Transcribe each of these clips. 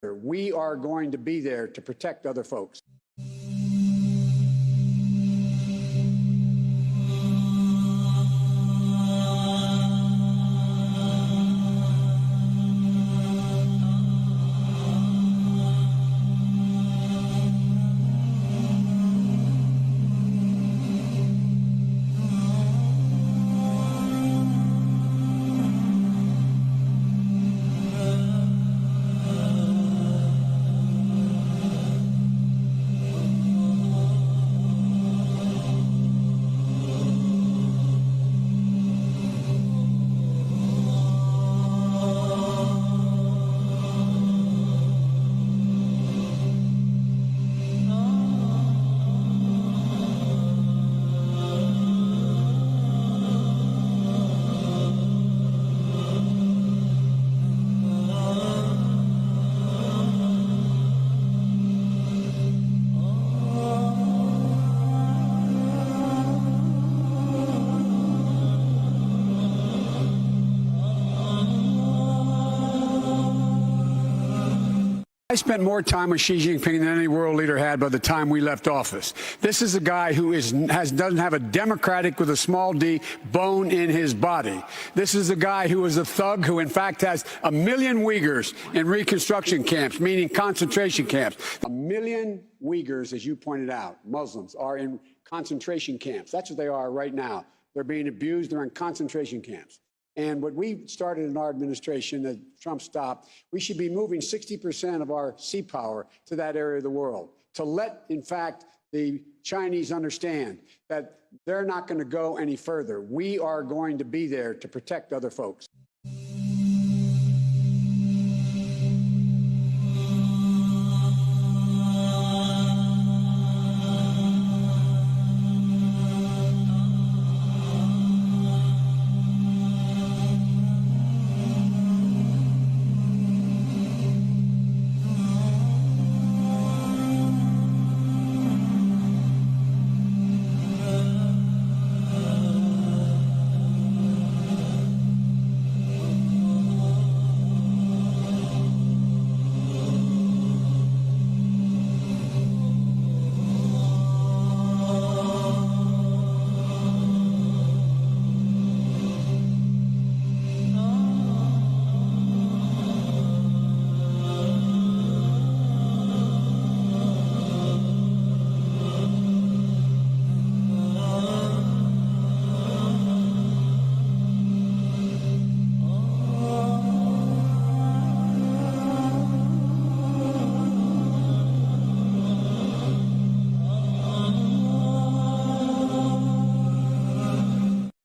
We are going to be there to protect other folks. I spent more time with Xi Jinping than any world leader had by the time we left office. This is a guy who doesn't have a democratic with a small d bone in his body. This is a guy who is a thug who in fact has 1 million Uyghurs in reconstruction camps, meaning concentration camps. 1 million Uyghurs, as you pointed out, Muslims, are in concentration camps. That's what they are right now. They're being abused. They're in concentration camps. And what we started in our administration that Trump stopped, we should be moving 60% of our sea power to that area of the world to let, in fact, the Chinese understand that they're not going to go any further. We are going to be there to protect other folks.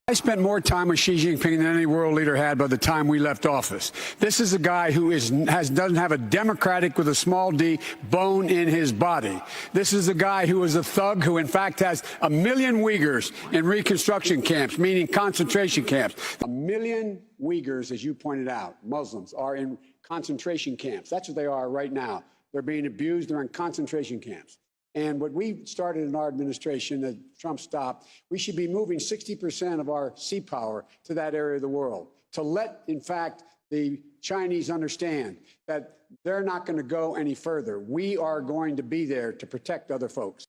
I spent more time with Xi Jinping than any world leader had by the time we left office. This is a guy who doesn't have a democratic with a small d bone in his body. This is a guy who is a thug who in fact has 1 million Uyghurs in reconstruction camps, meaning concentration camps. 1 million Uyghurs, as you pointed out, Muslims, are in concentration camps. That's what they are right now. They're being abused. They're in concentration camps. And what we started in our administration that Trump stopped, we should be moving 60% of our sea power to that area of the world to let, in fact, the Chinese understand that they're not going to go any further. We are going to be there to protect other folks.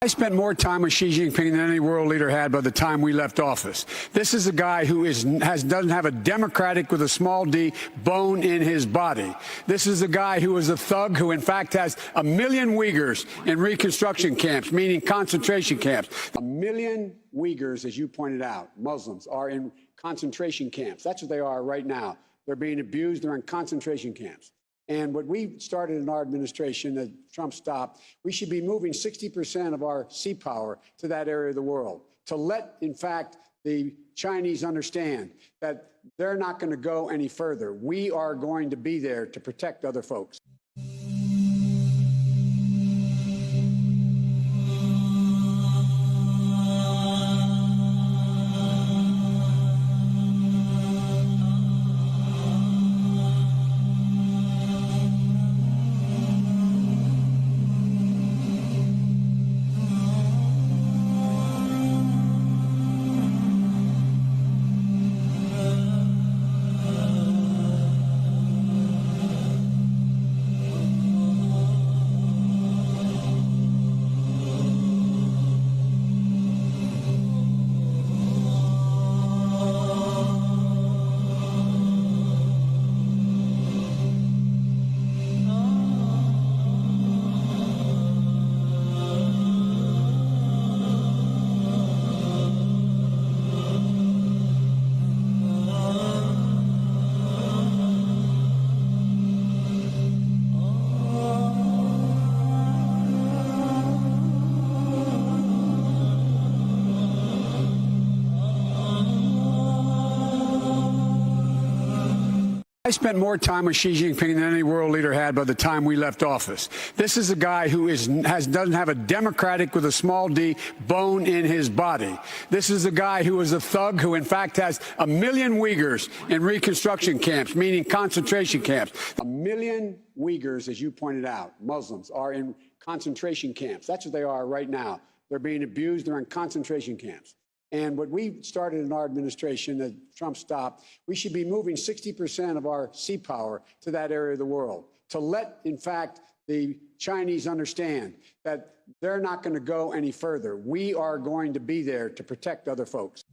I spent more time with Xi Jinping than any world leader had by the time we left office. This is a guy who doesn't have a democratic with a small d bone in his body. This is a guy who is a thug who in fact has 1 million Uyghurs in reconstruction camps, meaning concentration camps. 1 million Uyghurs, as you pointed out, Muslims, are in concentration camps. That's what they are right now. They're being abused. They're in concentration camps. And what we started in our administration that Trump stopped, we should be moving 60% of our sea power to that area of the world to let, in fact, the Chinese understand that they're not going to go any further. We are going to be there to protect other folks. I spent more time with Xi Jinping than any world leader had by the time we left office. This is a guy who doesn't have a democratic with a small d bone in his body. This is a guy who is a thug who in fact has 1 million Uyghurs in reconstruction camps, meaning concentration camps. 1 million Uyghurs, as you pointed out, Muslims, are in concentration camps. That's what they are right now. They're being abused. They're in concentration camps. And what we started in our administration that Trump stopped, we should be moving 60% of our sea power to that area of the world to let, in fact, the Chinese understand that they're not going to go any further. We are going to be there to protect other folks.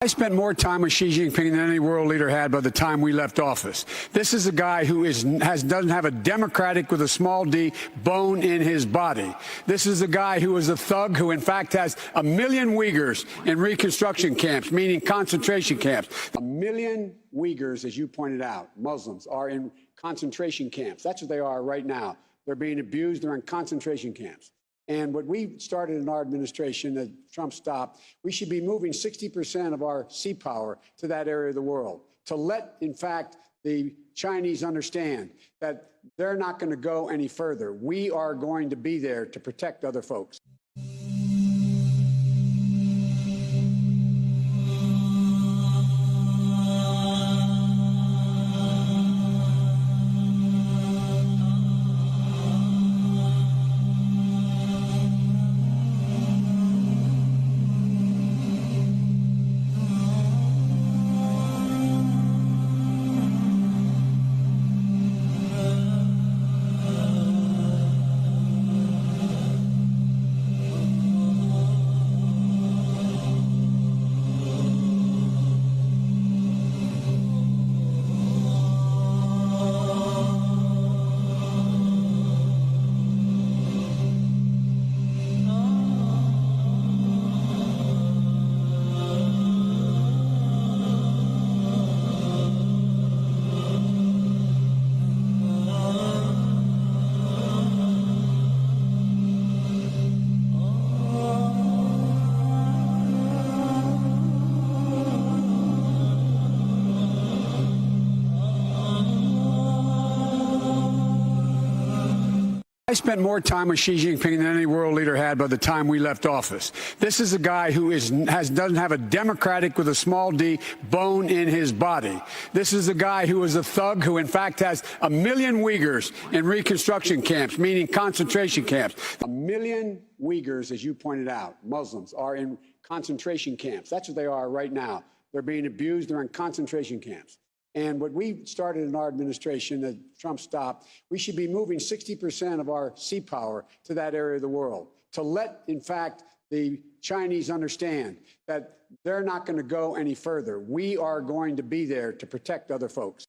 I spent more time with Xi Jinping than any world leader had by the time we left office. This is a guy who doesn't have a democratic with a small d bone in his body. This is a guy who is a thug who in fact has 1 million Uyghurs in reconstruction camps, meaning concentration camps. 1 million Uyghurs, as you pointed out, Muslims, are in concentration camps. That's what they are right now. They're being abused. They're in concentration camps. And what we started in our administration that Trump stopped, we should be moving 60% of our sea power to that area of the world to let, in fact, the Chinese understand that they're not going to go any further. We are going to be there to protect other folks. spent more time with Xi Jinping than any world leader had by the time we left office. This is a guy who doesn't have a democratic with a small d bone in his body. This is a guy who is a thug who in fact has 1 million Uyghurs in reconstruction camps, meaning concentration camps. 1 million Uyghurs, as you pointed out, Muslims, are in concentration camps. That's what they are right now. They're being abused. They're in concentration camps. And what we started in our administration that Trump stopped, we should be moving 60% of our sea power to that area of the world to let, in fact, the Chinese understand that they're not going to go any further. We are going to be there to protect other folks.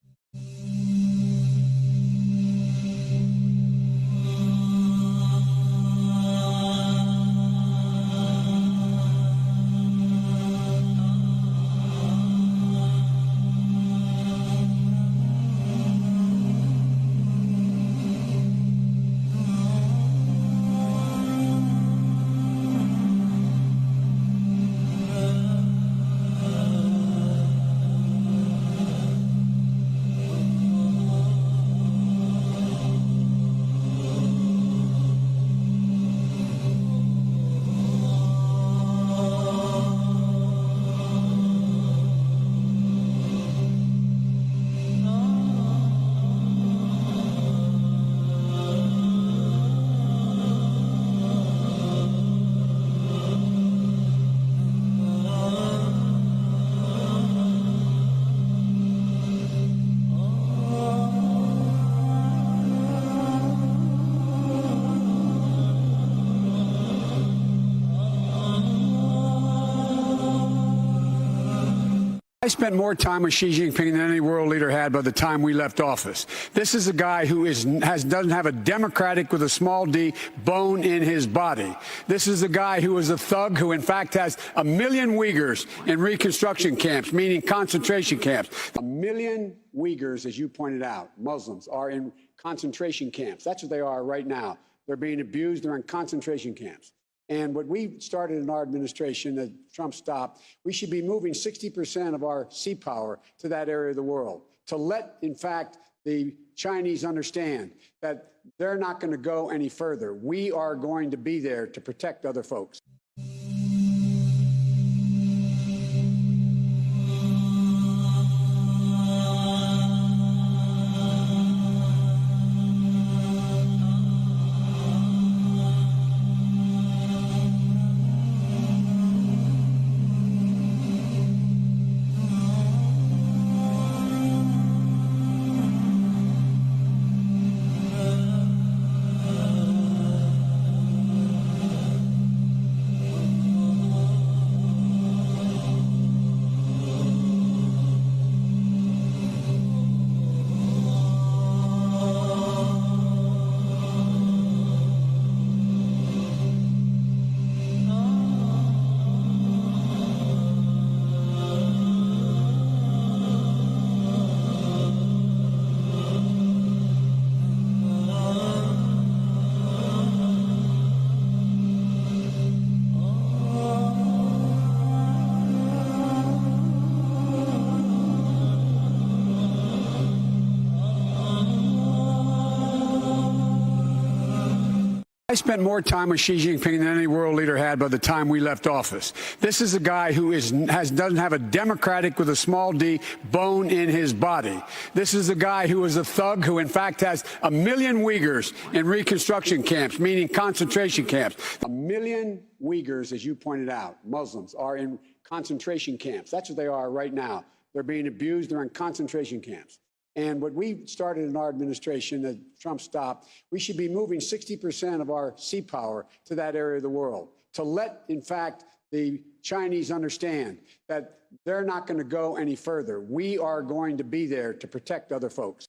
I spent more time with Xi Jinping than any world leader had by the time we left office. This is a guy who doesn't have a democratic with a small d bone in his body. This is a guy who is a thug who in fact has 1 million Uyghurs in reconstruction camps, meaning concentration camps. 1 million Uyghurs, as you pointed out, Muslims, are in concentration camps. That's what they are right now. They're being abused. They're in concentration camps. And what we started in our administration that Trump stopped, we should be moving 60% of our sea power to that area of the world to let, in fact, the Chinese understand that they're not going to go any further. We are going to be there to protect other folks. I spent more time with Xi Jinping than any world leader had by the time we left office. This is a guy who doesn't have a democratic with a small d bone in his body. This is a guy who is a thug who in fact has 1 million Uyghurs in reconstruction camps, meaning concentration camps. 1 million Uyghurs, as you pointed out, Muslims, are in concentration camps. That's what they are right now. They're being abused. They're in concentration camps. And what we started in our administration that Trump stopped, we should be moving 60% of our sea power to that area of the world to let, in fact, the Chinese understand that they're not going to go any further. We are going to be there to protect other folks.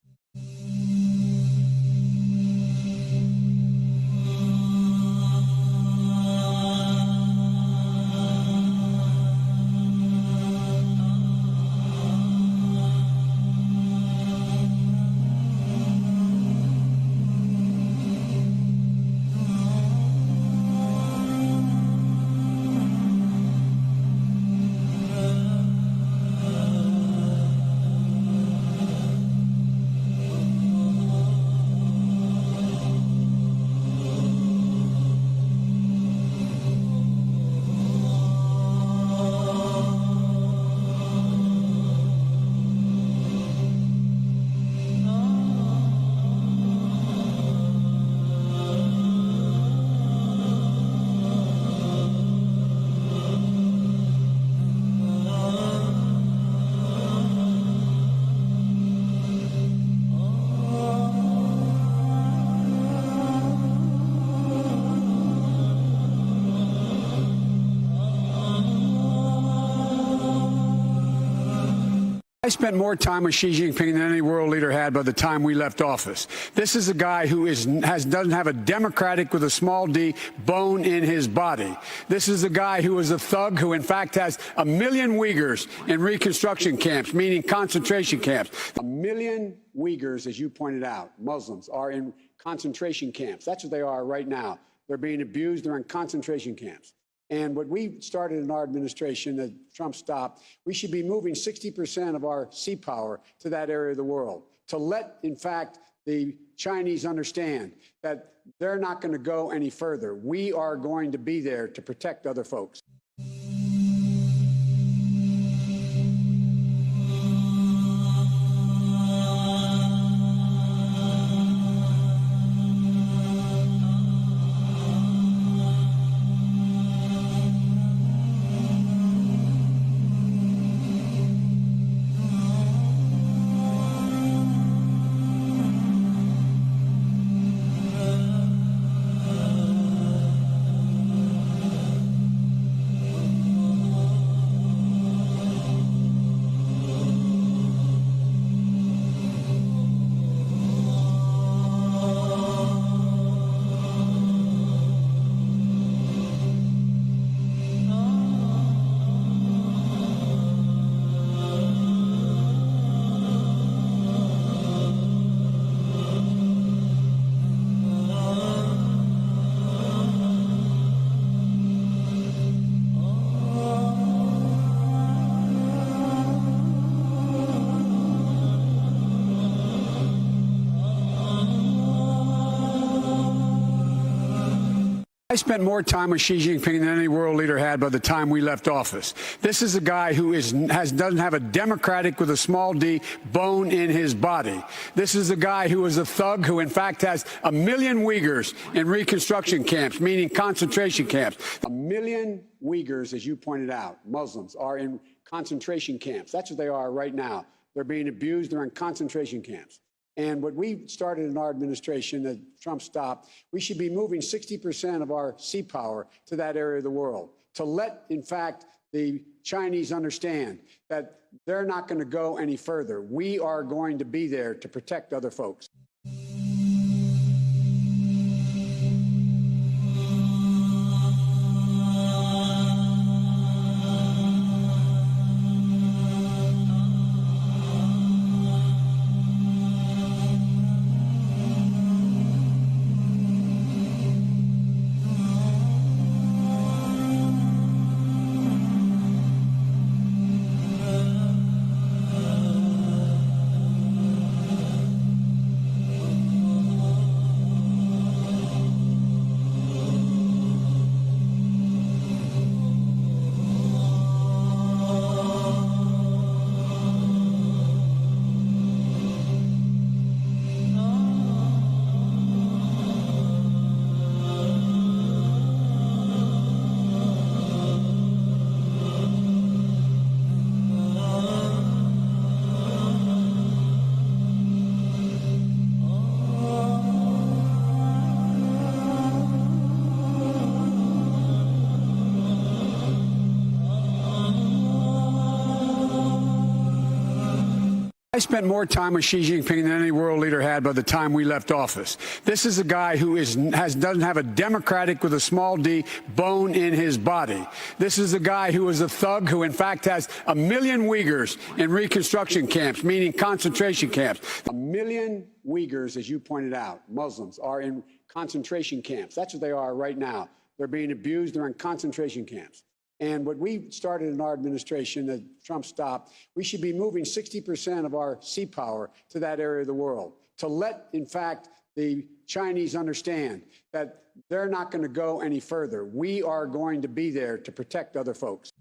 I spent more time with Xi Jinping than any world leader had by the time we left office. This is a guy who doesn't have a democratic with a small d bone in his body. This is a guy who is a thug who in fact has 1 million Uyghurs in reconstruction camps, meaning concentration camps. 1 million Uyghurs, as you pointed out, Muslims, are in concentration camps. That's what they are right now. They're being abused. They're in concentration camps. And what we started in our administration that Trump stopped, we should be moving 60% of our sea power to that area of the world to let, in fact, the Chinese understand that they're not going to go any further. We are going to be there to protect other folks. I spent more time with Xi Jinping than any world leader had by the time we left office. This is a guy who doesn't have a democratic with a small d bone in his body. This is a guy who is a thug who in fact has 1 million Uyghurs in reconstruction camps, meaning concentration camps. 1 million Uyghurs, as you pointed out, Muslims, are in concentration camps. That's what they are right now. They're being abused. They're in concentration camps. And what we started in our administration that Trump stopped, we should be moving 60% of our sea power to that area of the world to let, in fact, the Chinese understand that they're not going to go any further. We are going to be there to protect other folks. I spent more time with Xi Jinping than any world leader had by the time we left office. This is a guy who doesn't have a democratic with a small d bone in his body. This is a guy who is a thug who in fact has 1 million Uyghurs in reconstruction camps, meaning concentration camps. 1 million Uyghurs, as you pointed out, Muslims, are in concentration camps. That's what they are right now. They're being abused. They're in concentration camps. And what we started in our administration that Trump stopped, we should be moving 60% of our sea power to that area of the world to let, in fact, the Chinese understand that they're not going to go any further. We are going to be there to protect other folks.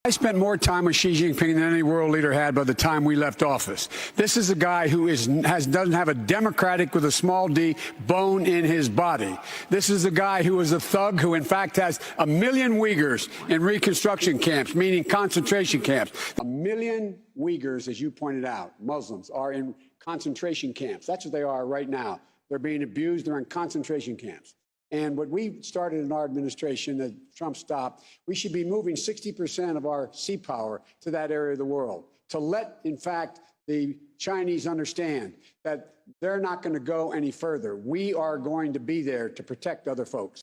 I spent more time with Xi Jinping than any world leader had by the time we left office. This is a guy who doesn't have a democratic with a small d bone in his body. This is a guy who is a thug who in fact has 1 million Uyghurs in reconstruction camps, meaning concentration camps. 1 million Uyghurs, as you pointed out, Muslims, are in concentration camps. That's what they are right now. They're being abused. They're in concentration camps. And what we started in our administration that Trump stopped, we should be moving 60% of our sea power to that area of the world to let, in fact, the Chinese understand that they're not going to go any further. We are going to be there to protect other folks.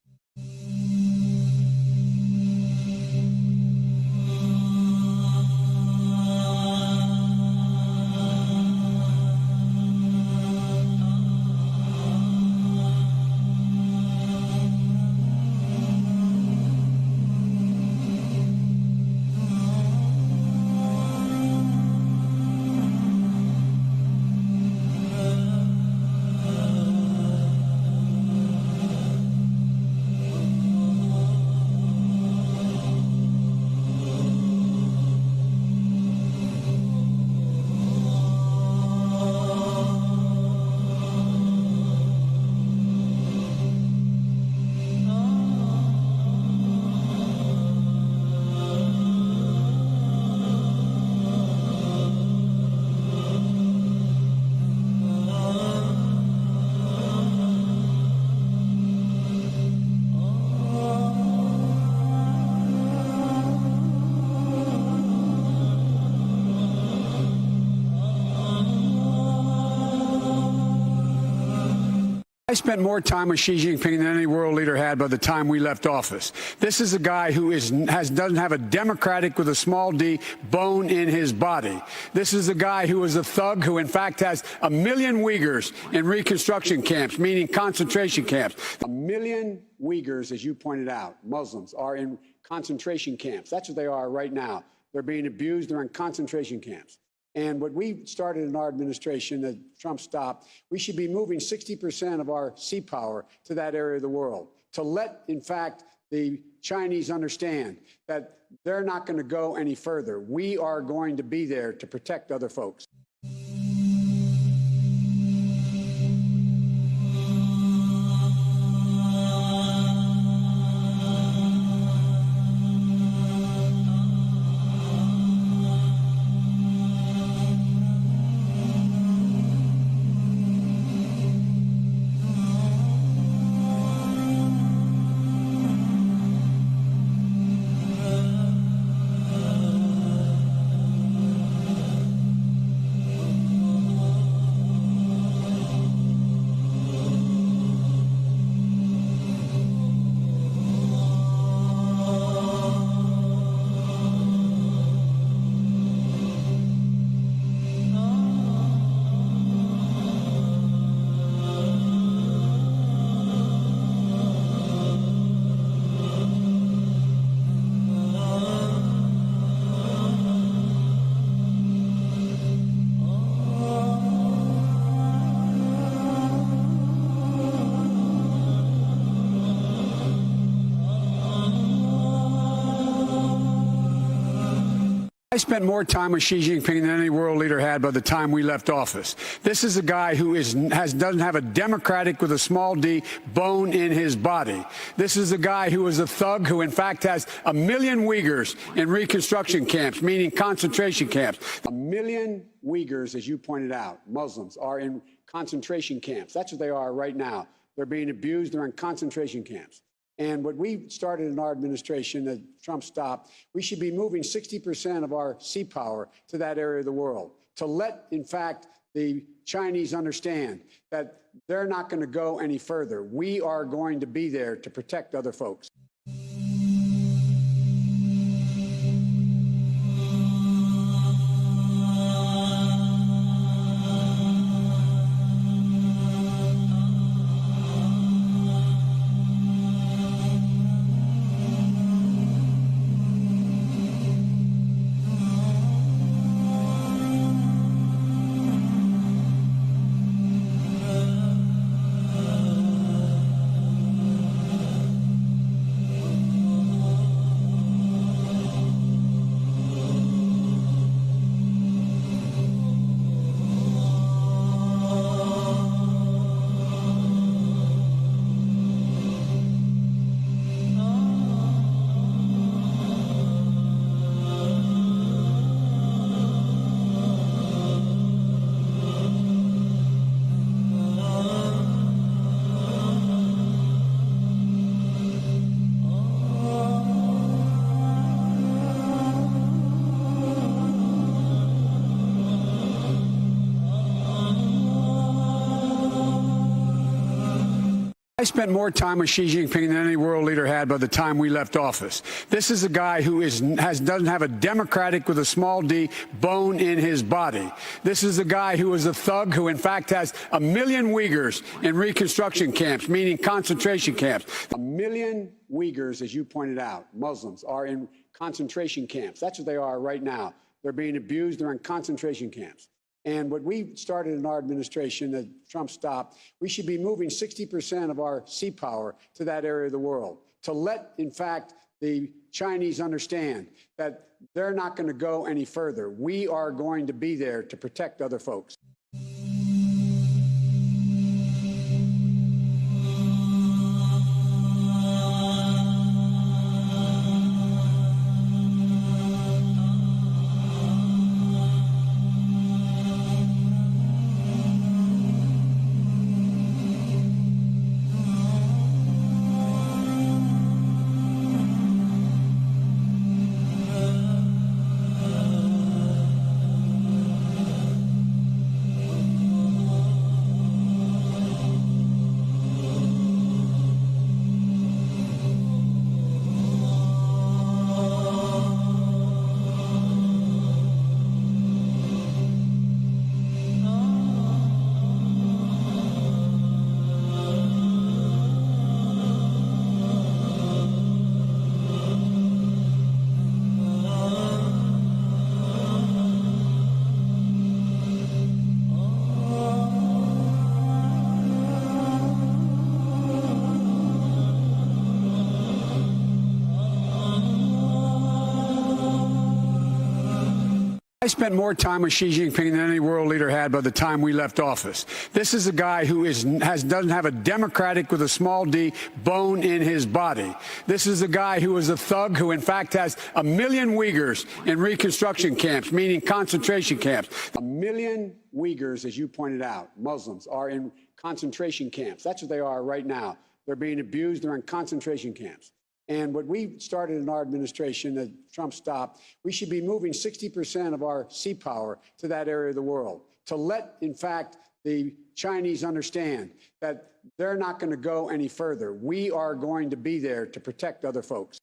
I spent more time with Xi Jinping than any world leader had by the time we left office. This is a guy who doesn't have a democratic with a small d bone in his body. This is a guy who is a thug who in fact has 1 million Uyghurs in reconstruction camps, meaning concentration camps. 1 million Uyghurs, as you pointed out, Muslims, are in concentration camps. That's what they are right now. They're being abused. They're in concentration camps. And what we started in our administration that Trump stopped, we should be moving 60% of our sea power to that area of the world to let, in fact, the Chinese understand that they're not going to go any further. We are going to be there to protect other folks. I spent more time with Xi Jinping than any world leader had by the time we left office. This is a guy who doesn't have a democratic with a small d bone in his body. This is a guy who is a thug who in fact has 1 million Uyghurs in reconstruction camps, meaning concentration camps. 1 million Uyghurs, as you pointed out, Muslims, are in concentration camps. That's what they are right now. They're being abused. They're in concentration camps. And what we started in our administration that Trump stopped, we should be moving 60% of our sea power to that area of the world to let, in fact, the Chinese understand that they're not going to go any further. We are going to be there to protect other folks. I spent more time with Xi Jinping than any world leader had by the time we left office. This is a guy who doesn't have a democratic with a small d bone in his body. This is a guy who is a thug who in fact has 1 million Uyghurs in reconstruction camps, meaning concentration camps. 1 million Uyghurs, as you pointed out, Muslims, are in concentration camps. That's what they are right now. They're being abused. They're in concentration camps. And what we started in our administration that Trump stopped, we should be moving 60% of our sea power to that area of the world to let, in fact, the Chinese understand that they're not going to go any further. We are going to be there to protect other folks. I spent more time with Xi Jinping than any world leader had by the time we left office. This is a guy who doesn't have a democratic with a small d bone in his body. This is a guy who is a thug who in fact has 1 million Uyghurs in reconstruction camps, meaning concentration camps. 1 million Uyghurs, as you pointed out, Muslims, are in concentration camps. That's what they are right now. They're being abused. They're in concentration camps. And what we started in our administration that Trump stopped, we should be moving 60% of our sea power to that area of the world to let, in fact, the Chinese understand that they're not going to go any further. We are going to be there to protect other folks.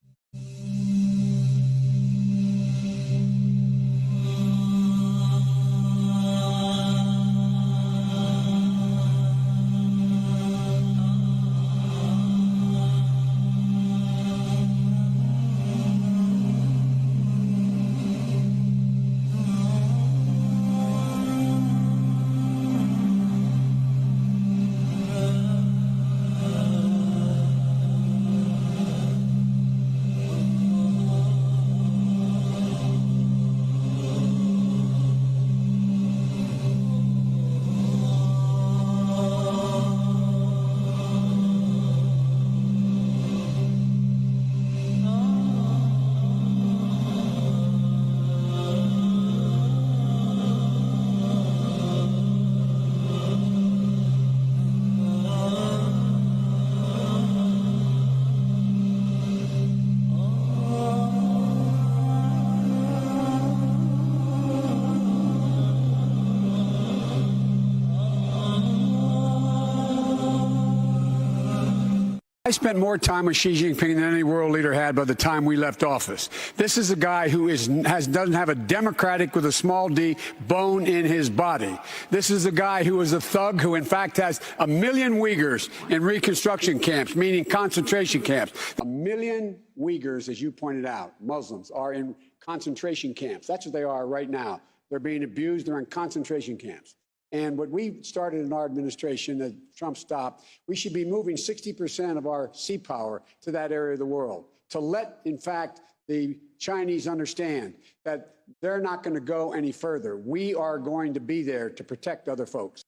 I spent more time with Xi Jinping than any world leader had by the time we left office. This is a guy who doesn't have a democratic with a small d bone in his body. This is a guy who is a thug who in fact has 1 million Uyghurs in reconstruction camps, meaning concentration camps. 1 million Uyghurs, as you pointed out, Muslims, are in concentration camps. That's what they are right now. They're being abused. They're in concentration camps. And what we started in our administration that Trump stopped, we should be moving 60% of our sea power to that area of the world to let, in fact, the Chinese understand that they're not going to go any further. We are going to be there to protect other folks.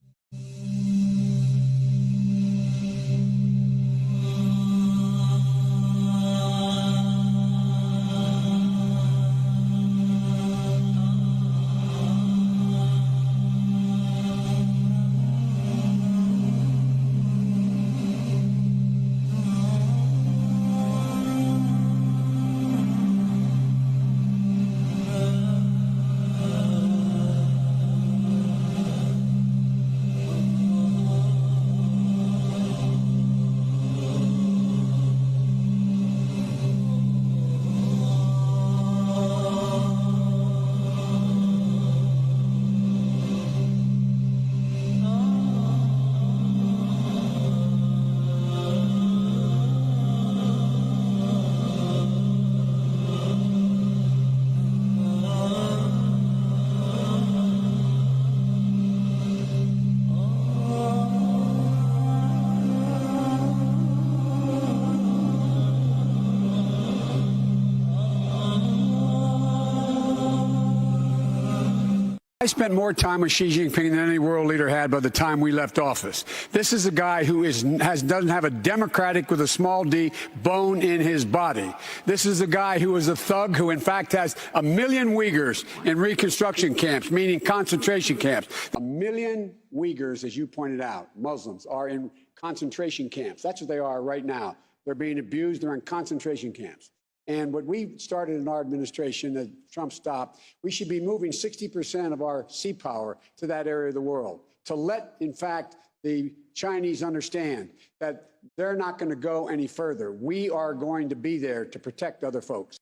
I spent more time with Xi Jinping than any world leader had by the time we left office. This is a guy who doesn't have a democratic with a small d bone in his body. This is a guy who is a thug who in fact has 1 million Uyghurs in reconstruction camps, meaning concentration camps. 1 million Uyghurs, as you pointed out, Muslims, are in concentration camps. That's what they are right now. They're being abused. They're in concentration camps. And what we started in our administration that Trump stopped, we should be moving 60% of our sea power to that area of the world to let, in fact, the Chinese understand that they're not going to go any further. We are going to be there to protect other folks.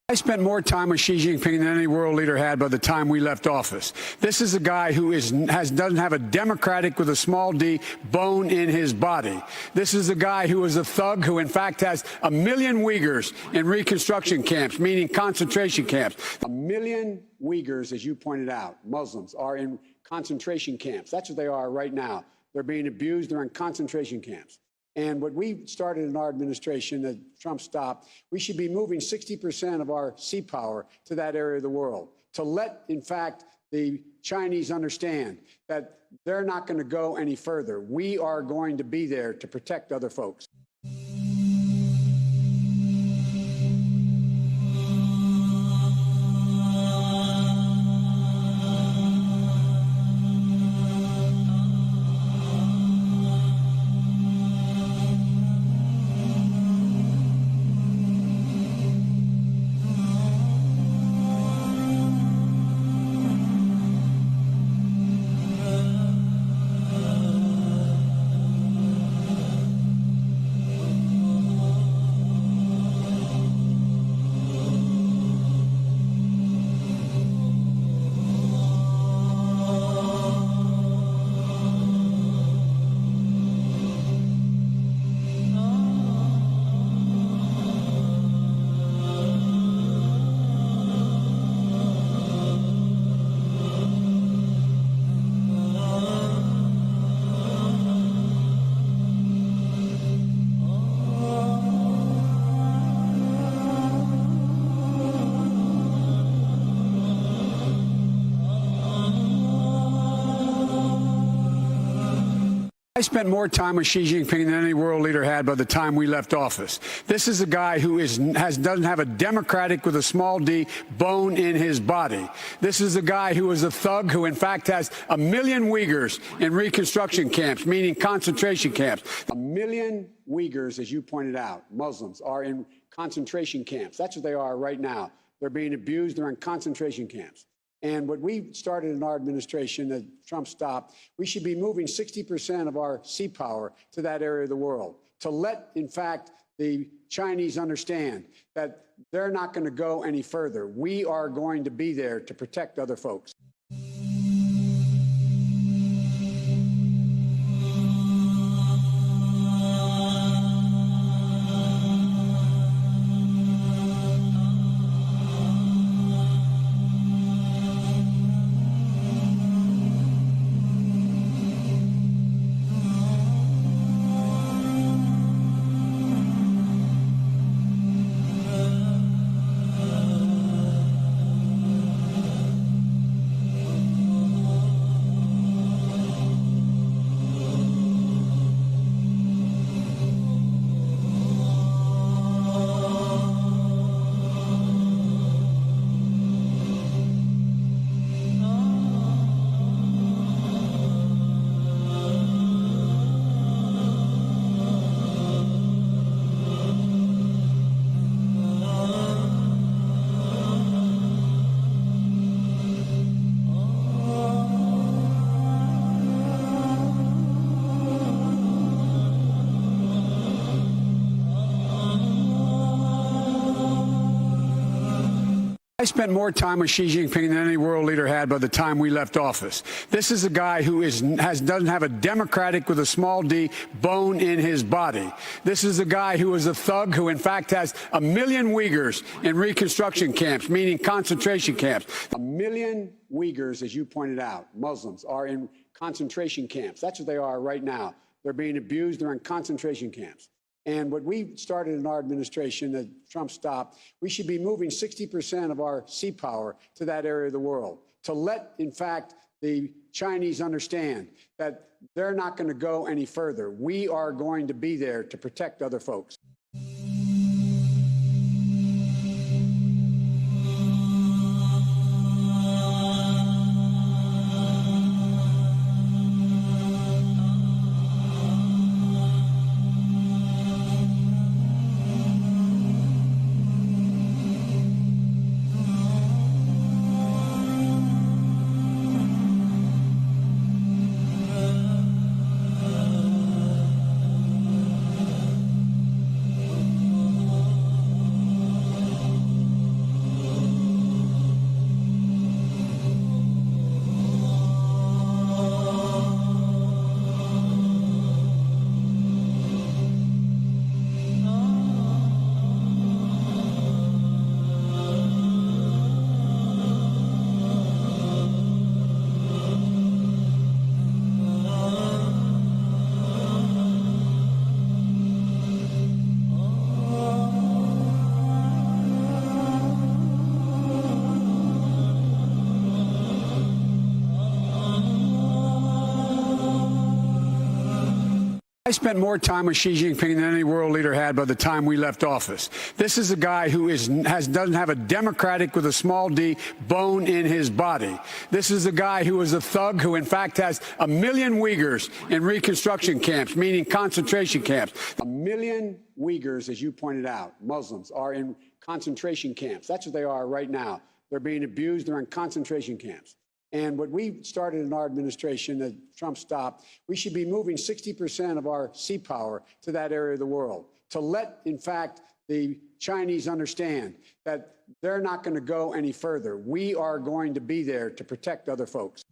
I spent more time with Xi Jinping than any world leader had by the time we left office. This is a guy who doesn't have a democratic with a small d bone in his body. This is a guy who is a thug who in fact has 1 million Uyghurs in reconstruction camps, meaning concentration camps. 1 million Uyghurs, as you pointed out, Muslims, are in concentration camps. That's what they are right now. They're being abused. They're in concentration camps. And what we started in our administration that Trump stopped, we should be moving 60% of our sea power to that area of the world to let, in fact, the Chinese understand that they're not going to go any further. We are going to be there to protect other folks. I spent more time with Xi Jinping than any world leader had by the time we left office. This is a guy who doesn't have a democratic with a small d bone in his body. This is a guy who is a thug who in fact has 1 million Uyghurs in reconstruction camps, meaning concentration camps. 1 million Uyghurs, as you pointed out, Muslims, are in concentration camps. That's what they are right now. They're being abused. They're in concentration camps. And what we started in our administration that Trump stopped, we should be moving 60% of our sea power to that area of the world to let, in fact, the Chinese understand that they're not going to go any further. We are going to be there to protect other folks. spent more time with Xi Jinping than any world leader had by the time we left office. This is a guy who doesn't have a democratic with a small d bone in his body. This is a guy who is a thug who in fact has 1 million Uyghurs in reconstruction camps, meaning concentration camps. 1 million Uyghurs, as you pointed out, Muslims, are in concentration camps. That's what they are right now. They're being abused. They're in concentration camps. And what we started in our administration that Trump stopped, we should be moving 60% of our sea power to that area of the world to let, in fact, the Chinese understand that they're not going to go any further. We are going to be there to protect other folks. I spent more time with Xi Jinping than any world leader had by the time we left office. This is a guy who doesn't have a democratic with a small d bone in his body. This is a guy who is a thug who in fact has 1 million Uyghurs in reconstruction camps, meaning concentration camps. 1 million Uyghurs, as you pointed out, Muslims, are in concentration camps. That's what they are right now. They're being abused. They're in concentration camps. And what we started in our administration that Trump stopped, we should be moving 60% of our sea power to that area of the world to let, in fact, the Chinese understand that they're not going to go any further. We are going to be there to protect other folks.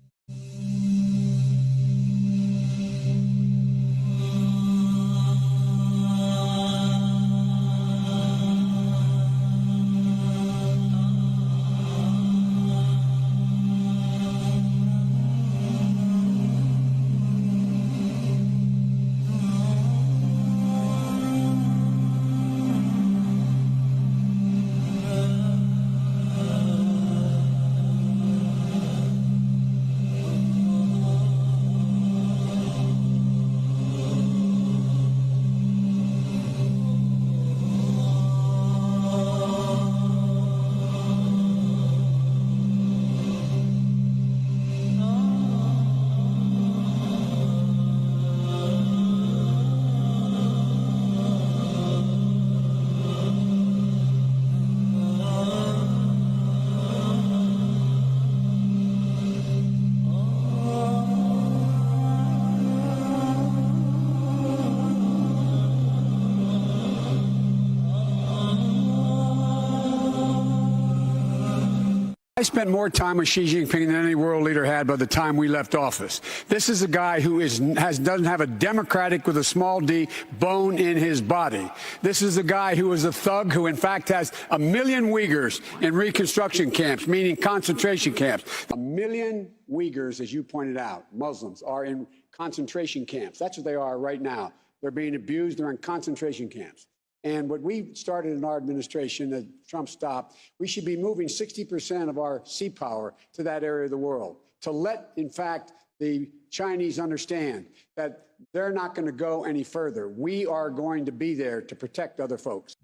I spent more time with Xi Jinping than any world leader had by the time we left office. This is a guy who doesn't have a democratic with a small d bone in his body. This is a guy who is a thug who in fact has 1 million Uyghurs in reconstruction camps, meaning concentration camps. 1 million Uyghurs, as you pointed out, Muslims, are in concentration camps. That's what they are right now. They're being abused. They're in concentration camps. And what we started in our administration that Trump stopped, we should be moving 60% of our sea power to that area of the world to let, in fact, the Chinese understand that they're not going to go any further. We are going to be there to protect other folks.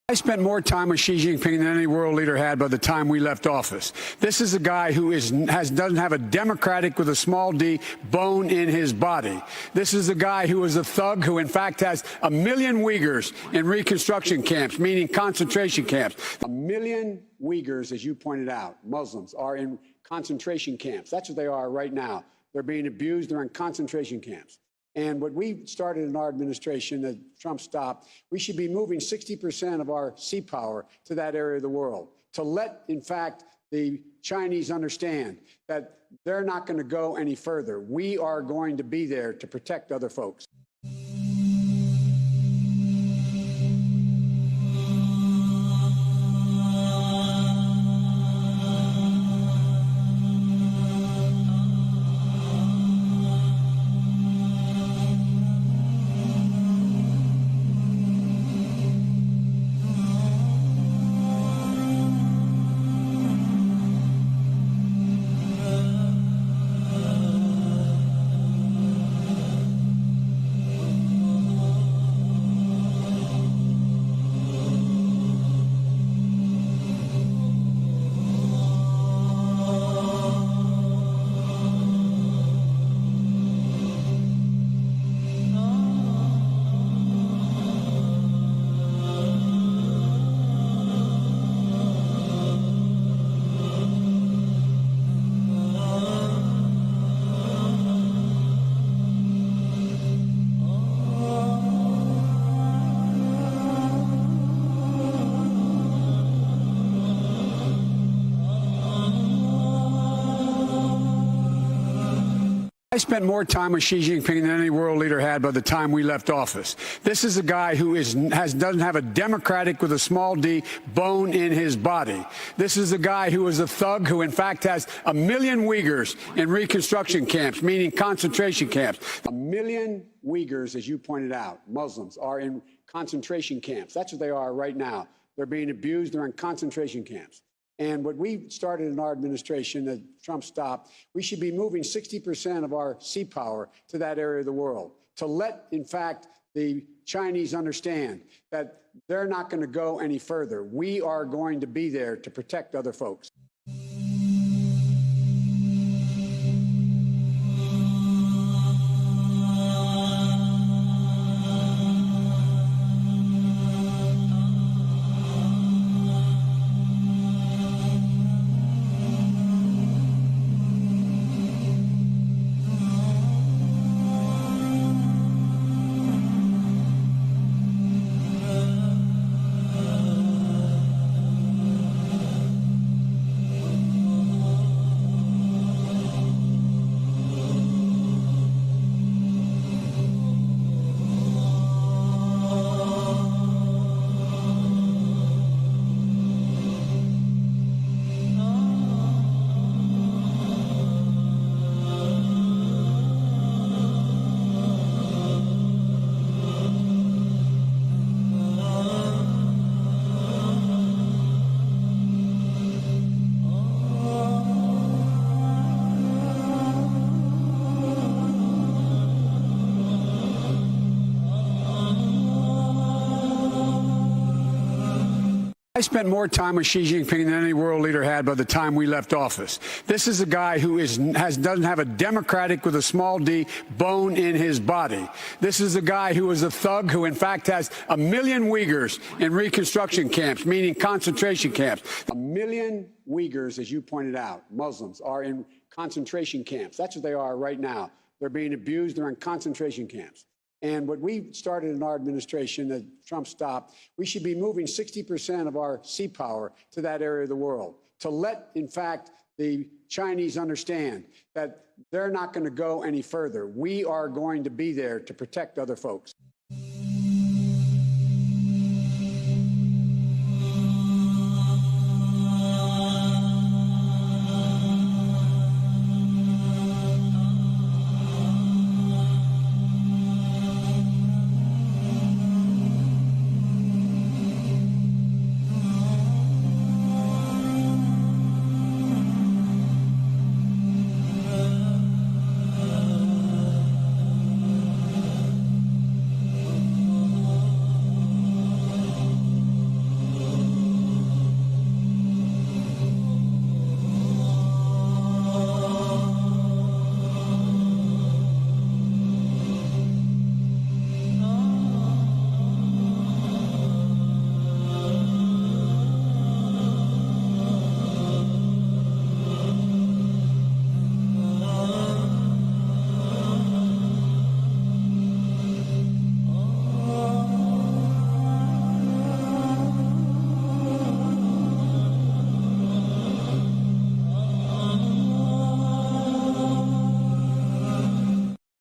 I spent more time with Xi Jinping than any world leader had by the time we left office. This is a guy who doesn't have a democratic with a small d bone in his body. This is a guy who is a thug who in fact has 1 million Uyghurs in reconstruction camps, meaning concentration camps. 1 million Uyghurs, as you pointed out, Muslims, are in concentration camps. That's what they are right now. They're being abused. They're in concentration camps. And what we started in our administration that Trump stopped, we should be moving 60% of our sea power to that area of the world to let, in fact, the Chinese understand that they're not going to go any further. We are going to be there to protect other folks. I spent more time with Xi Jinping than any world leader had by the time we left office. This is a guy who doesn't have a democratic with a small d bone in his body. This is a guy who is a thug who in fact has 1 million Uyghurs in reconstruction camps, meaning concentration camps. 1 million Uyghurs, as you pointed out, Muslims, are in concentration camps. That's what they are right now. They're being abused. They're in concentration camps. And what we started in our administration that Trump stopped, we should be moving 60% of our sea power to that area of the world to let, in fact, the Chinese understand that they're not going to go any further. We are going to be there to protect other folks. I spent more time with Xi Jinping than any world leader had by the time we left office. This is a guy who doesn't have a democratic with a small d bone in his body. This is a guy who is a thug who in fact has 1 million Uyghurs in reconstruction camps, meaning concentration camps. 1 million Uyghurs, as you pointed out, Muslims, are in concentration camps. That's what they are right now. They're being abused. They're in concentration camps. And what we started in our administration that Trump stopped, we should be moving 60% of our sea power to that area of the world to let, in fact, the Chinese understand that they're not going to go any further. We are going to be there to protect other folks.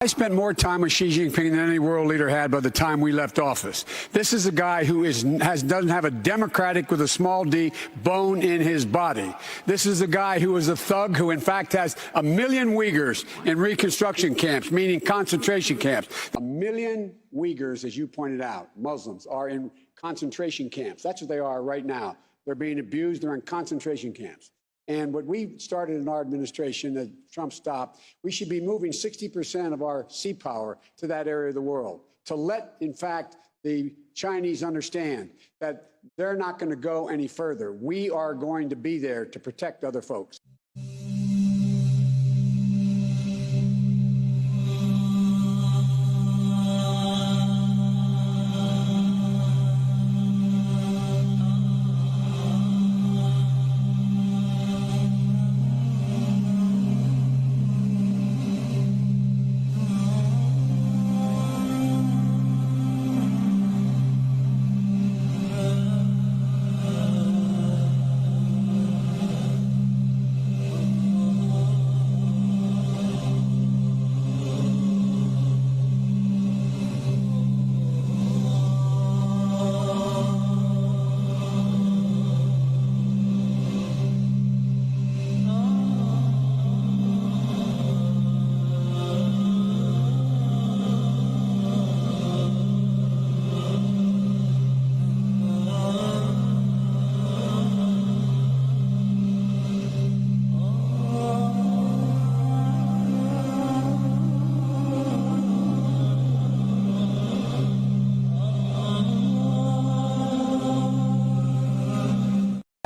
I spent more time with Xi Jinping than any world leader had by the time we left office. This is a guy who doesn't have a democratic with a small d bone in his body. This is a guy who is a thug who in fact has 1 million Uyghurs in reconstruction camps, meaning concentration camps. 1 million Uyghurs, as you pointed out, Muslims, are in concentration camps. That's what they are right now. They're being abused. They're in concentration camps. And what we started in our administration that Trump stopped, we should be moving 60% of our sea power to that area of the world to let, in fact, the Chinese understand that they're not going to go any further. We are going to be there to protect other folks.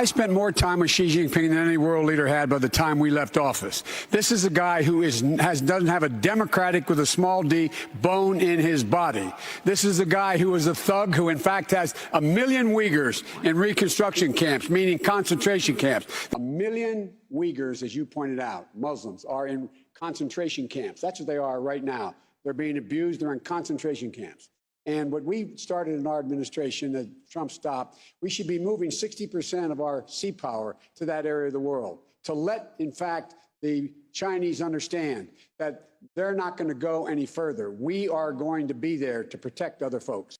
I spent more time with Xi Jinping than any world leader had by the time we left office. This is a guy who doesn't have a democratic with a small d bone in his body. This is a guy who is a thug who in fact has 1 million Uyghurs in reconstruction camps, meaning concentration camps. 1 million Uyghurs, as you pointed out, Muslims, are in concentration camps. That's what they are right now. They're being abused. They're in concentration camps. And what we started in our administration that Trump stopped, we should be moving 60% of our sea power to that area of the world to let, in fact, the Chinese understand that they're not going to go any further. We are going to be there to protect other folks.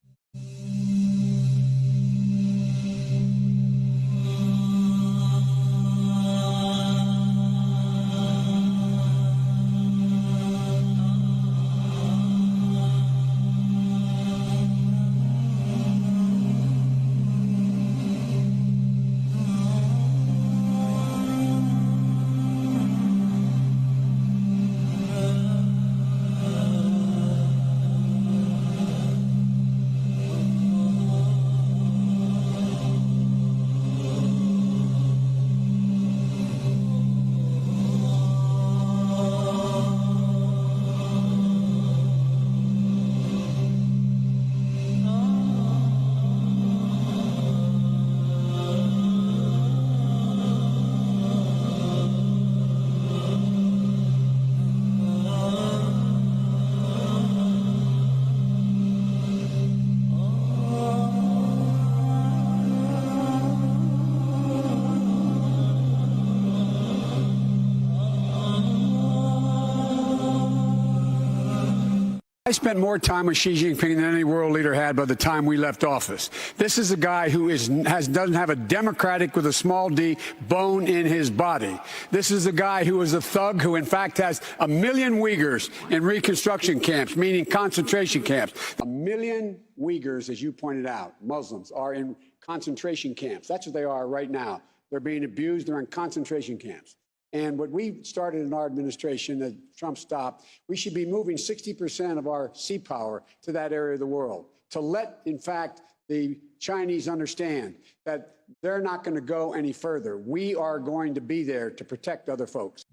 I spent more time with Xi Jinping than any world leader had by the time we left office. This is a guy who doesn't have a democratic with a small d bone in his body. This is a guy who is a thug who in fact has 1 million Uyghurs in reconstruction camps, meaning concentration camps. 1 million Uyghurs, as you pointed out, Muslims, are in concentration camps. That's what they are right now. They're being abused. They're in concentration camps. And what we started in our administration that Trump stopped, we should be moving 60% of our sea power to that area of the world to let, in fact, the Chinese understand that they're not going to go any further. We are going to be there to protect other folks.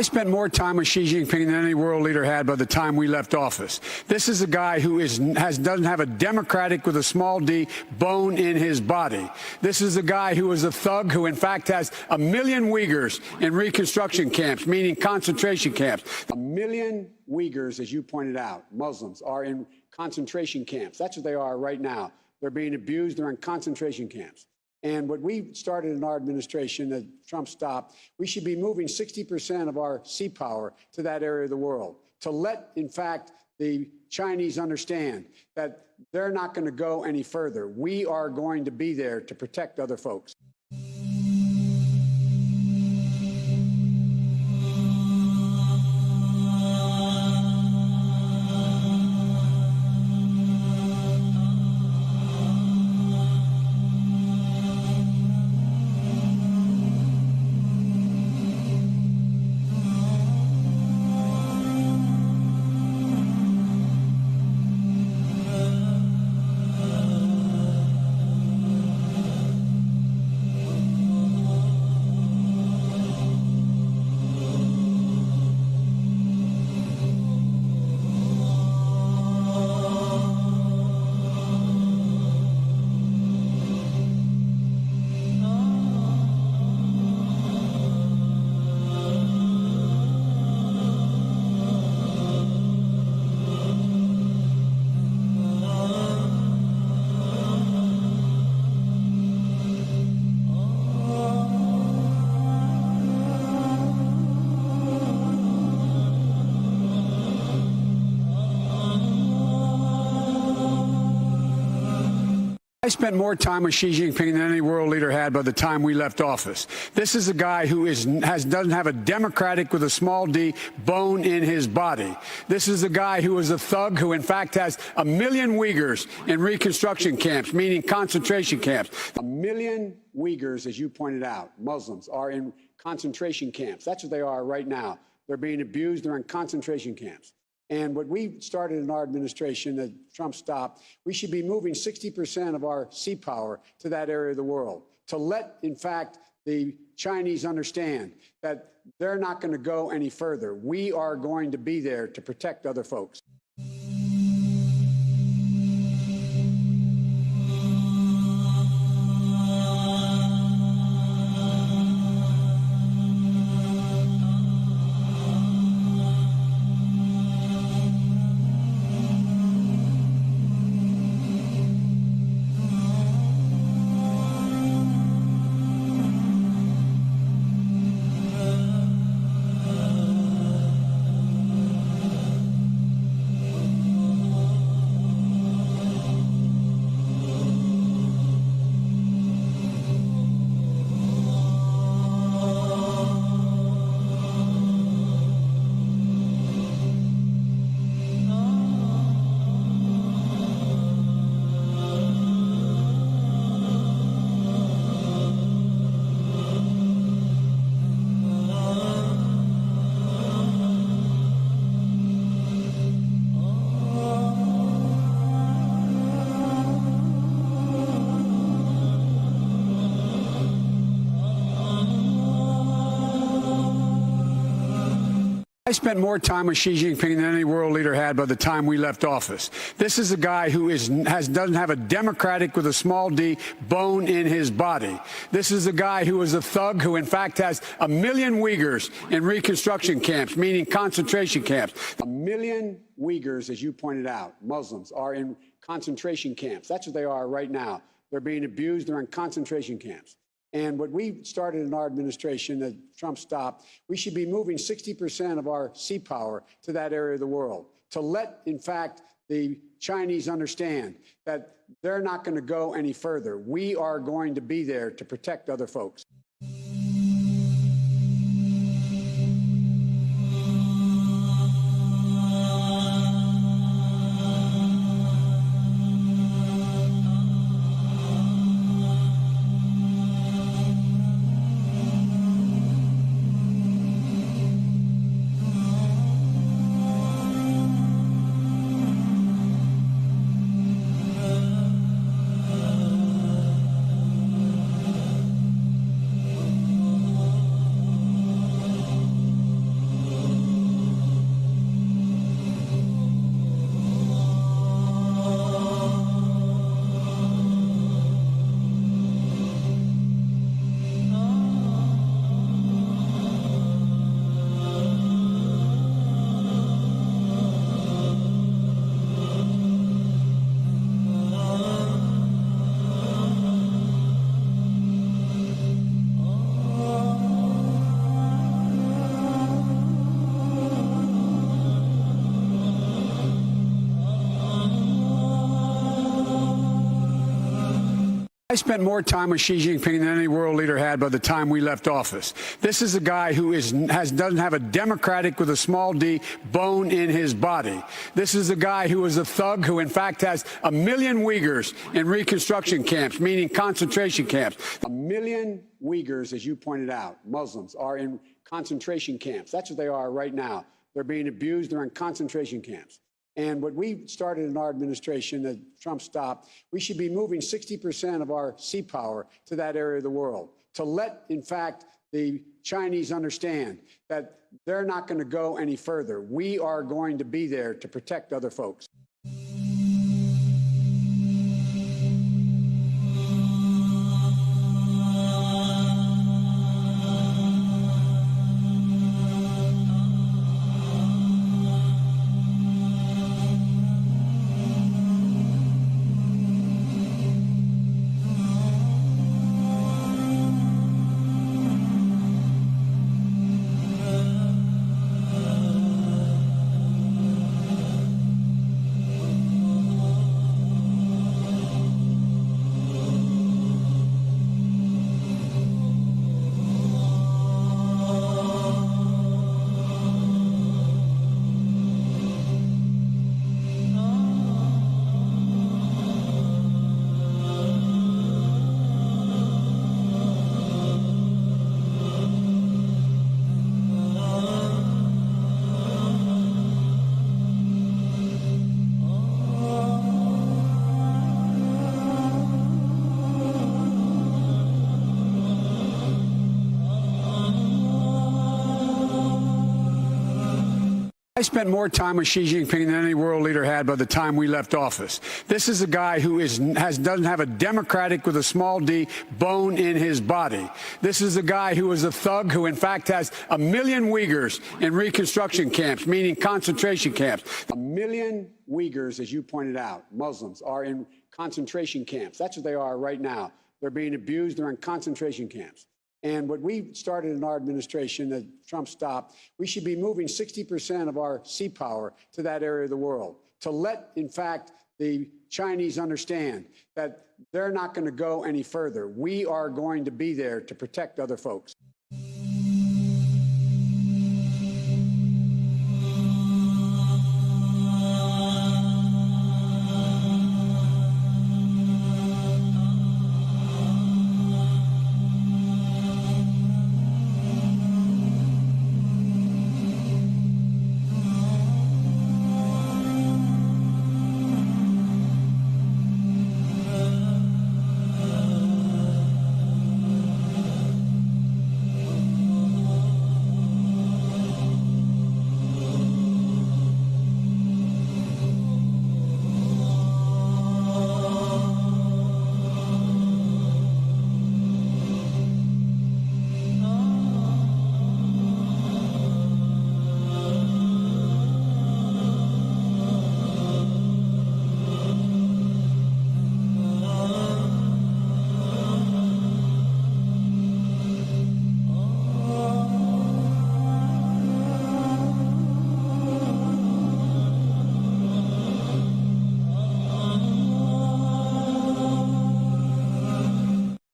I spent more time with Xi Jinping than any world leader had by the time we left office. This is a guy who doesn't have a democratic with a small d bone in his body. This is a guy who is a thug who in fact has 1 million Uyghurs in reconstruction camps, meaning concentration camps. 1 million Uyghurs, as you pointed out, Muslims, are in concentration camps. That's what they are right now. They're being abused. They're in concentration camps. And what we started in our administration that Trump stopped, we should be moving 60% of our sea power to that area of the world to let, in fact, the Chinese understand that they're not going to go any further. We are going to be there to protect other folks. I spent more time with Xi Jinping than any world leader had by the time we left office. This is a guy who doesn't have a democratic with a small d bone in his body. This is a guy who is a thug who in fact has 1 million Uyghurs in reconstruction camps, meaning concentration camps. 1 million Uyghurs, as you pointed out, Muslims, are in concentration camps. That's what they are right now. They're being abused. They're in concentration camps. And what we started in our administration that Trump stopped, we should be moving 60% of our sea power to that area of the world to let, in fact, the Chinese understand that they're not going to go any further. We are going to be there to protect other folks. I spent more time with Xi Jinping than any world leader had by the time we left office. This is a guy who doesn't have a democratic with a small d bone in his body. This is a guy who is a thug who in fact has 1 million Uyghurs in reconstruction camps, meaning concentration camps. 1 million Uyghurs, as you pointed out, Muslims, are in concentration camps. That's what they are right now. They're being abused. They're in concentration camps. And what we started in our administration that Trump stopped, we should be moving 60% of our sea power to that area of the world to let, in fact, the Chinese understand that they're not going to go any further. We are going to be there to protect other folks. spent more time with Xi Jinping than any world leader had by the time we left office. This is a guy who doesn't have a democratic with a small d bone in his body. This is a guy who is a thug who in fact has 1 million Uyghurs in reconstruction camps, meaning concentration camps. 1 million Uyghurs, as you pointed out, Muslims, are in concentration camps. That's what they are right now. They're being abused. They're in concentration camps. And what we started in our administration that Trump stopped, we should be moving 60% of our sea power to that area of the world to let, in fact, the Chinese understand that they're not going to go any further. We are going to be there to protect other folks. I spent more time with Xi Jinping than any world leader had by the time we left office. This is a guy who doesn't have a democratic with a small d bone in his body. This is a guy who is a thug who in fact has 1 million Uyghurs in reconstruction camps, meaning concentration camps. 1 million Uyghurs, as you pointed out, Muslims, are in concentration camps. That's what they are right now. They're being abused. They're in concentration camps. And what we started in our administration that Trump stopped, we should be moving 60% of our sea power to that area of the world to let, in fact, the Chinese understand that they're not going to go any further. We are going to be there to protect other folks.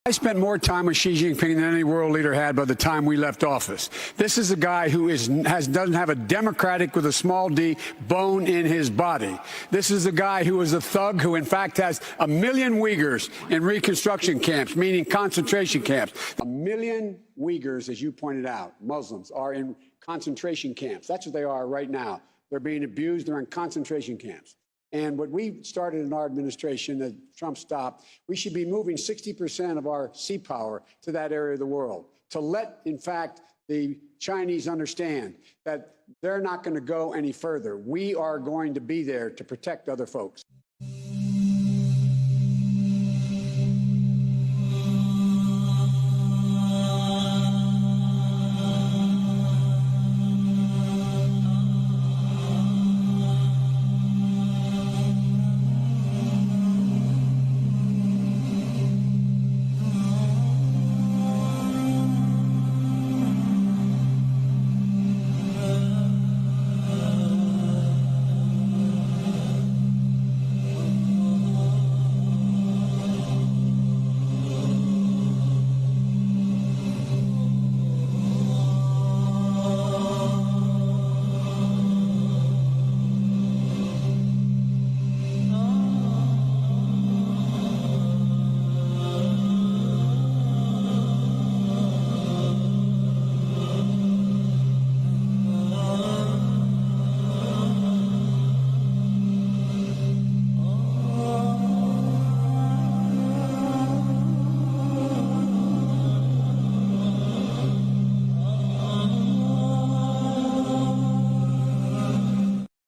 I spent more time with Xi Jinping than any world leader had by the time we left office. This is a guy who doesn't have a democratic with a small d bone in his body. This is a guy who is a thug who in fact has 1 million Uyghurs in reconstruction camps, meaning concentration camps. 1 million Uyghurs, as you pointed out, Muslims, are in concentration camps. That's what they are right now. They're being abused. They're in concentration camps. And what we started in our administration that Trump stopped, we should be moving 60% of our sea power to that area of the world to let, in fact, the Chinese understand that they're not going to go any further. We are going to be there to protect other folks.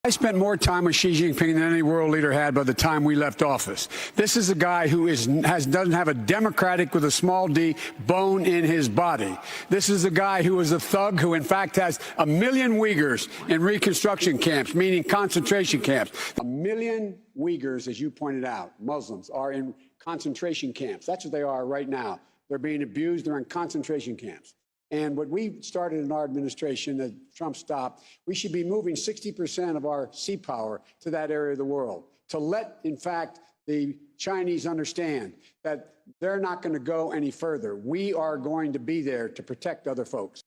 I spent more time with Xi Jinping than any world leader had by the time we left office. This is a guy who doesn't have a democratic with a small d bone in his body. This is a guy who is a thug who in fact has 1 million Uyghurs in reconstruction camps, meaning concentration camps. 1 million Uyghurs, as you pointed out, Muslims, are in concentration camps. That's what they are right now. They're being abused. They're in concentration camps. And what we started in our administration that Trump stopped, we should be moving 60% of our sea power to that area of the world to let, in fact, the Chinese understand that they're not going to go any further. We are going to be there to protect other folks.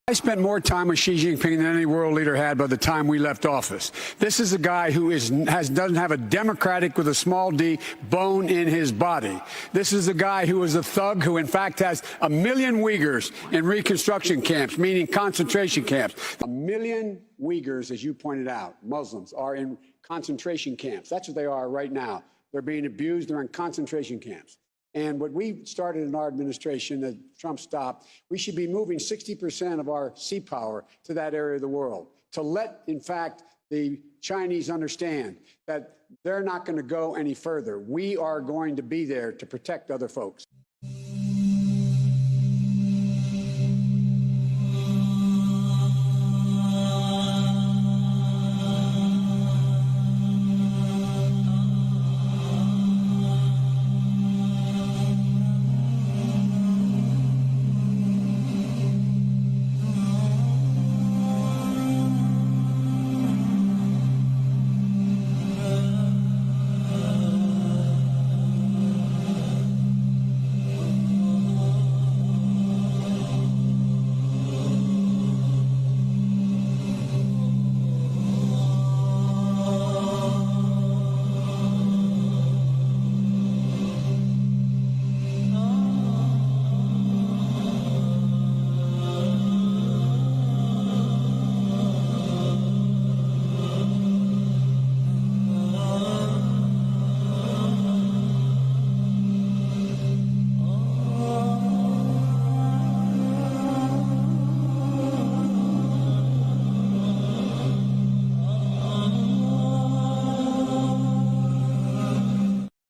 I spent more time with Xi Jinping than any world leader had by the time we left office. This is a guy who doesn't have a democratic with a small d bone in his body. This is a guy who is a thug who in fact has 1 million Uyghurs in reconstruction camps, meaning concentration camps. 1 million Uyghurs, as you pointed out, Muslims, are in concentration camps. That's what they are right now. They're being abused. They're in concentration camps. And what we started in our administration that Trump stopped, we should be moving 60% of our sea power to that area of the world to let, in fact, the Chinese understand that they're not going to go any further. We are going to be there to protect other folks.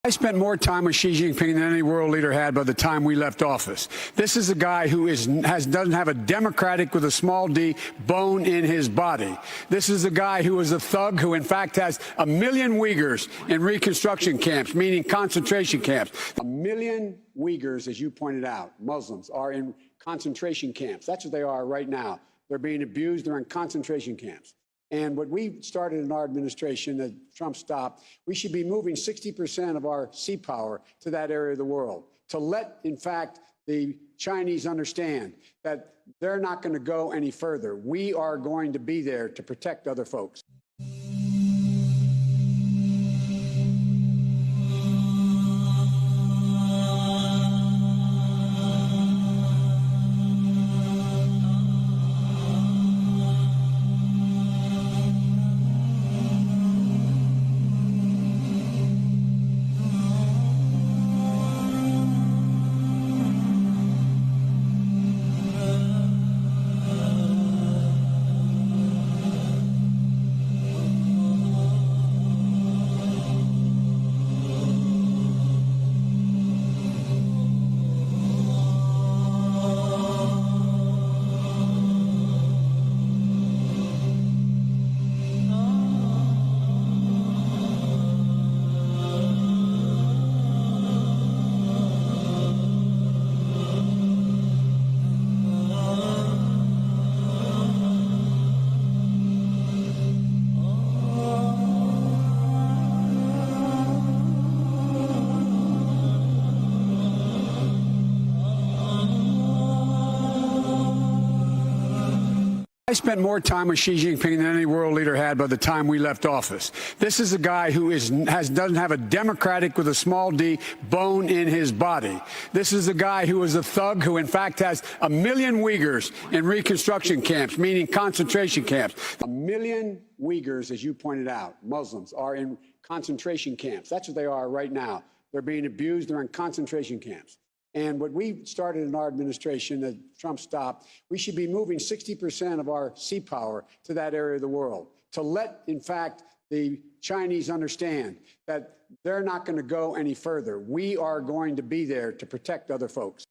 I spent more time with Xi Jinping than any world leader had by the time we left office. This is a guy who doesn't have a democratic with a small d bone in his body. This is a guy who is a thug who in fact has 1 million Uyghurs in reconstruction camps, meaning concentration camps. 1 million Uyghurs, as you pointed out, Muslims, are in concentration camps. That's what they are right now. They're being abused. They're in concentration camps. And what we started in our administration that Trump stopped, we should be moving 60% of our sea power to that area of the world to let, in fact, the Chinese understand that they're not going to go any further. We are going to be there to protect other folks. spent more time with Xi Jinping than any world leader had by the time we left office. This is a guy who doesn't have a democratic with a small d bone in his body. This is a guy who is a thug who in fact has 1 million Uyghurs in reconstruction camps, meaning concentration camps. 1 million Uyghurs, as you pointed out, Muslims, are in concentration camps. That's what they are right now. They're being abused. They're in concentration camps. And what we started in our administration that Trump stopped, we should be moving 60% of our sea power to that area of the world to let, in fact, the Chinese understand that they're not going to go any further. We are going to be there to protect other folks.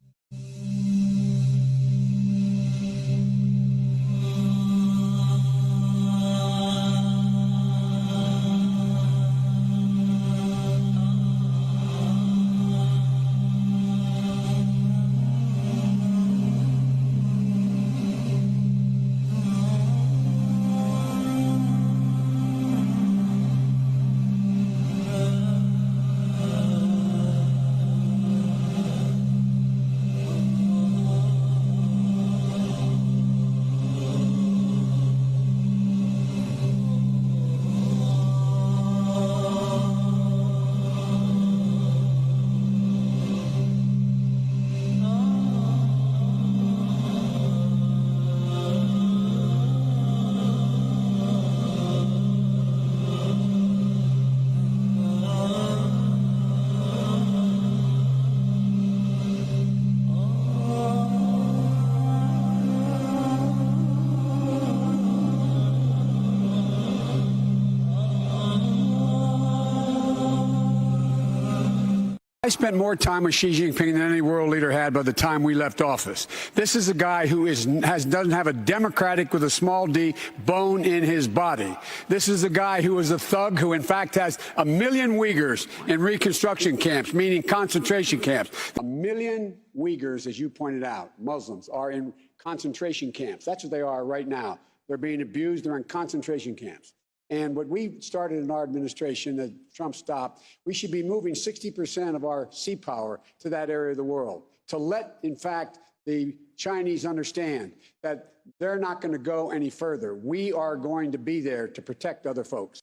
I spent more time with Xi Jinping than any world leader had by the time we left office. This is a guy who doesn't have a democratic with a small d bone in his body. This is a guy who is a thug who in fact has 1 million Uyghurs in reconstruction camps, meaning concentration camps. 1 million Uyghurs, as you pointed out, Muslims, are in concentration camps. That's what they are right now. They're being abused. They're in concentration camps. And what we started in our administration that Trump stopped, we should be moving 60% of our sea power to that area of the world to let, in fact, the Chinese understand that they're not going to go any further. We are going to be there to protect other folks.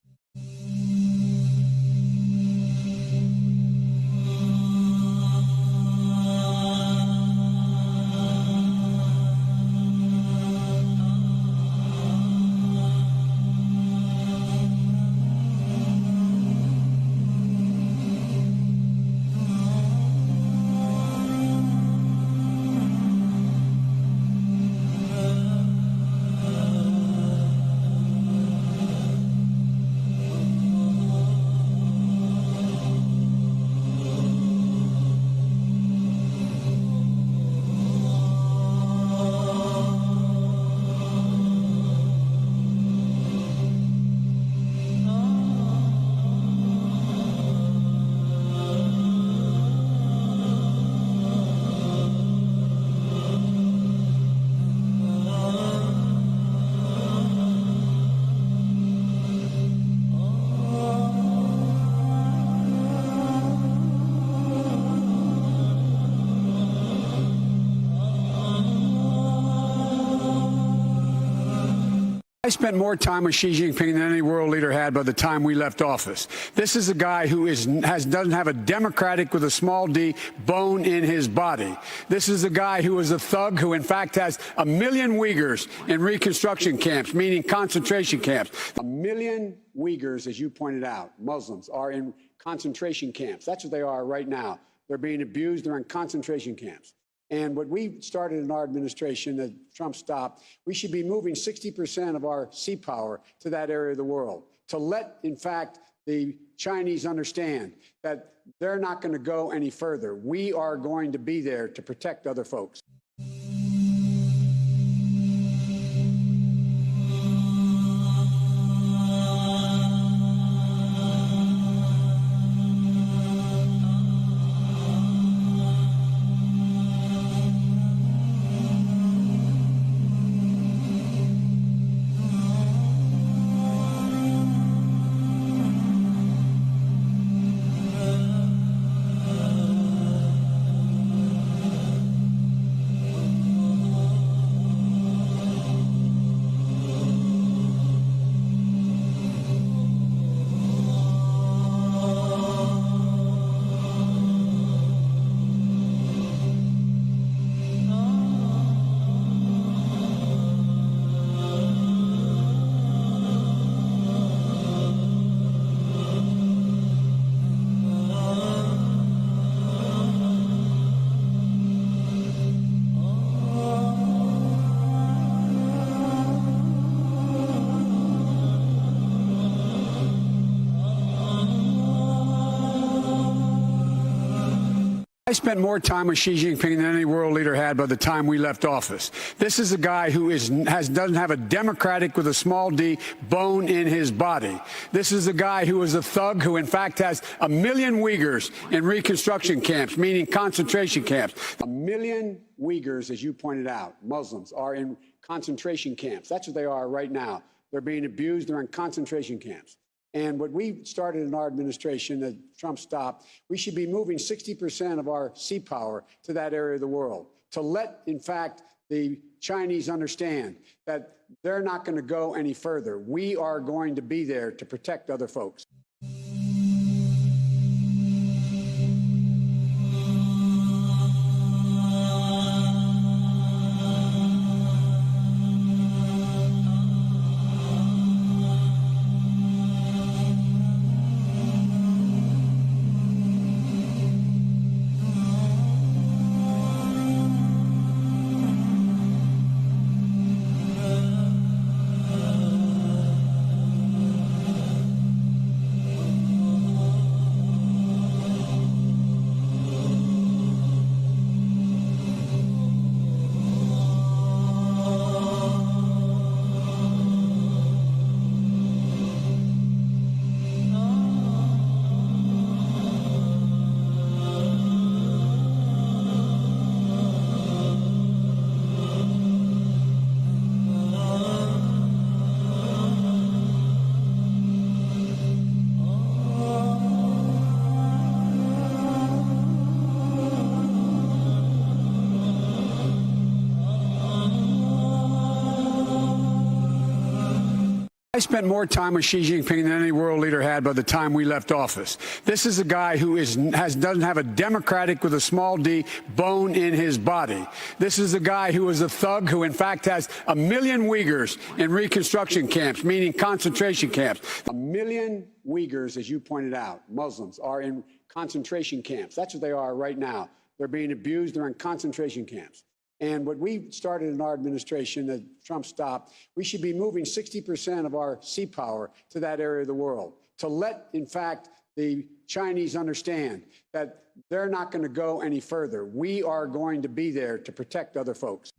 I spent more time with Xi Jinping than any world leader had by the time we left office. This is a guy who doesn't have a democratic with a small d bone in his body. This is a guy who is a thug who in fact has 1 million Uyghurs in reconstruction camps, meaning concentration camps. 1 million Uyghurs, as you pointed out, Muslims, are in concentration camps. That's what they are right now. They're being abused. They're in concentration camps. And what we started in our administration that Trump stopped, we should be moving 60% of our sea power to that area of the world to let, in fact, the Chinese understand that they're not going to go any further. We are going to be there to protect other folks. spent more time with Xi Jinping than any world leader had by the time we left office. This is a guy who doesn't have a democratic with a small d bone in his body. This is a guy who is a thug who in fact has 1 million Uyghurs in reconstruction camps, meaning concentration camps. 1 million Uyghurs, as you pointed out, Muslims, are in concentration camps. That's what they are right now. They're being abused. They're in concentration camps. And what we started in our administration that Trump stopped, we should be moving 60% of our sea power to that area of the world to let, in fact, the Chinese understand that they're not going to go any further. We are going to be there to protect other folks. I spent more time with Xi Jinping than any world leader had by the time we left office. This is a guy who doesn't have a democratic with a small d bone in his body. This is a guy who is a thug who in fact has 1 million Uyghurs in reconstruction camps, meaning concentration camps. 1 million Uyghurs, as you pointed out, Muslims, are in concentration camps. That's what they are right now. They're being abused. They're in concentration camps. And what we started in our administration that Trump stopped, we should be moving 60% of our sea power to that area of the world to let, in fact, the Chinese understand that they're not going to go any further. We are going to be there to protect other folks.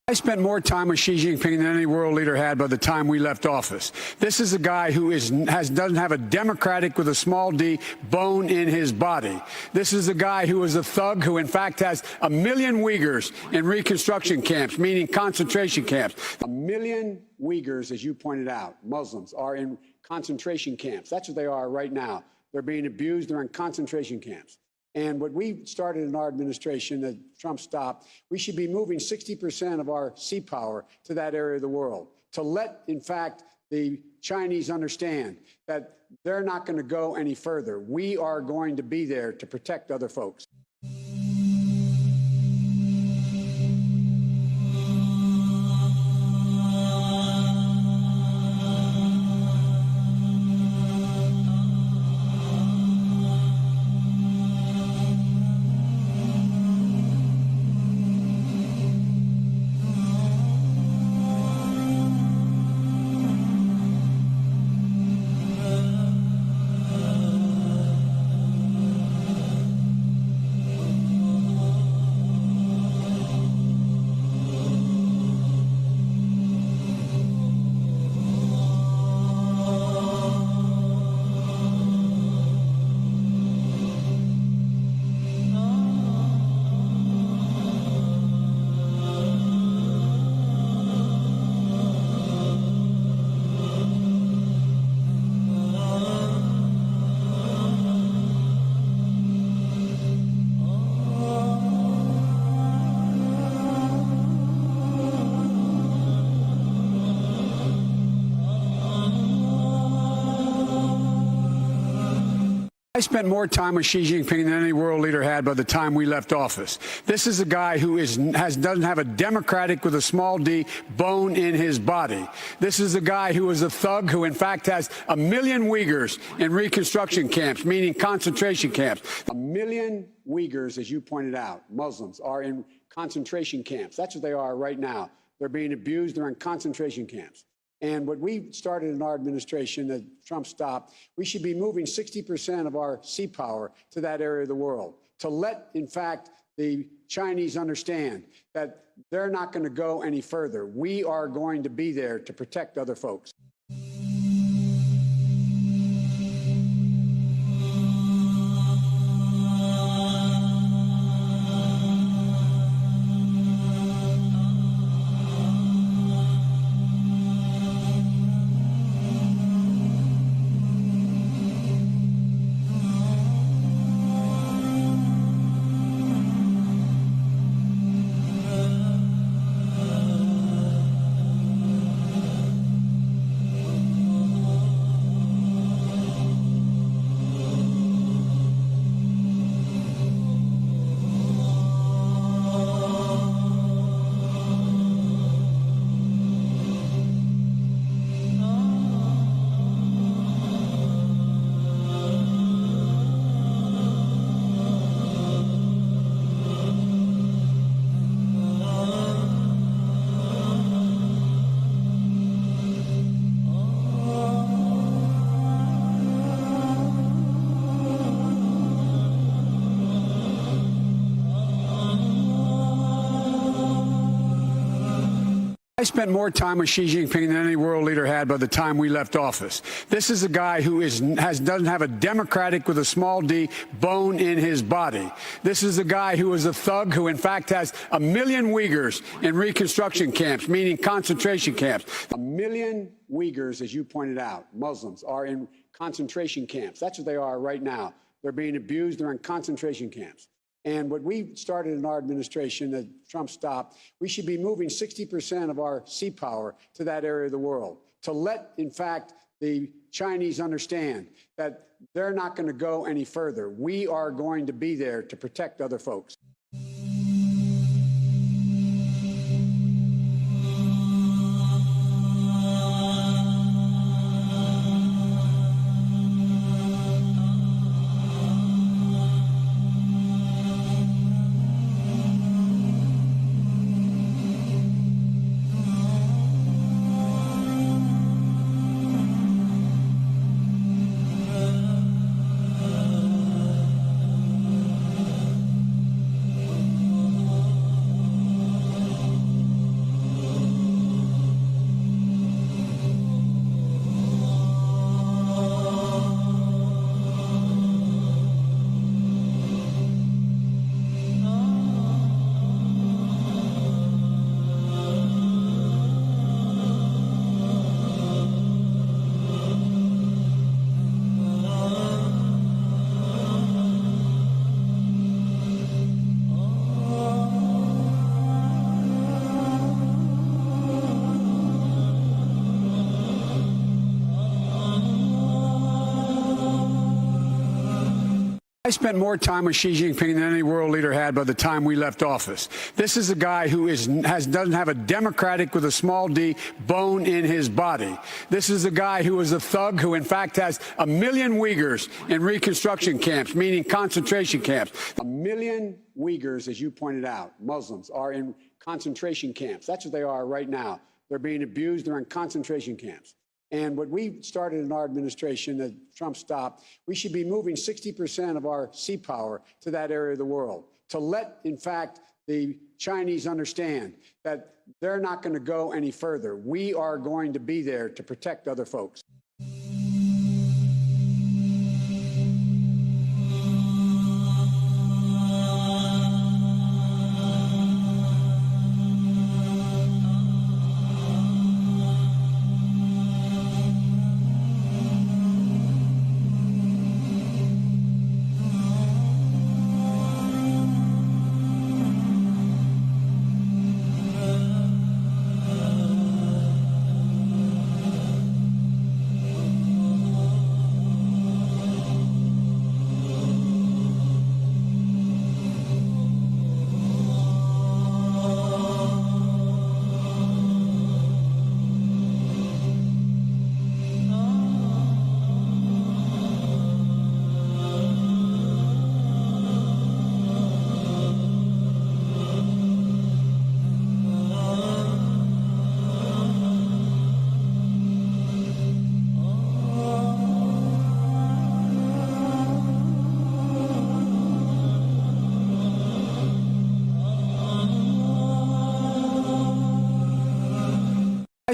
I spent more time with Xi Jinping than any world leader had by the time we left office. This is a guy who doesn't have a democratic with a small d bone in his body. This is a guy who is a thug who in fact has 1 million Uyghurs in reconstruction camps, meaning concentration camps. 1 million Uyghurs, as you pointed out, Muslims, are in concentration camps. That's what they are right now. They're being abused. They're in concentration camps. And what we started in our administration that Trump stopped, we should be moving 60% of our sea power to that area of the world to let, in fact, the Chinese understand that they're not going to go any further. We are going to be there to protect other folks. I spent more time with Xi Jinping than any world leader had by the time we left office. This is a guy who doesn't have a democratic with a small d bone in his body. This is a guy who is a thug who in fact has 1 million Uyghurs in reconstruction camps, meaning concentration camps. 1 million Uyghurs, as you pointed out, Muslims, are in concentration camps. That's what they are right now. They're being abused. They're in concentration camps. And what we started in our administration that Trump stopped, we should be moving 60% of our sea power to that area of the world to let, in fact, the Chinese understand that they're not going to go any further. We are going to be there to protect other folks. I spent more time with Xi Jinping than any world leader had by the time we left office. This is a guy who doesn't have a democratic with a small d bone in his body. This is a guy who is a thug who in fact has 1 million Uyghurs in reconstruction camps, meaning concentration camps. 1 million Uyghurs, as you pointed out, Muslims, are in concentration camps. That's what they are right now. They're being abused. They're in concentration camps. And what we started in our administration that Trump stopped, we should be moving 60% of our sea power to that area of the world to let, in fact, the Chinese understand that they're not going to go any further. We are going to be there to protect other folks. I spent more time with Xi Jinping than any world leader had by the time we left office. This is a guy who doesn't have a democratic with a small d bone in his body. This is a guy who is a thug who in fact has 1 million Uyghurs in reconstruction camps, meaning concentration camps. 1 million Uyghurs, as you pointed out, Muslims, are in concentration camps. That's what they are right now. They're being abused. They're in concentration camps. And what we started in our administration that Trump stopped, we should be moving 60% of our sea power to that area of the world to let, in fact, the Chinese understand that they're not going to go any further. We are going to be there to protect other folks.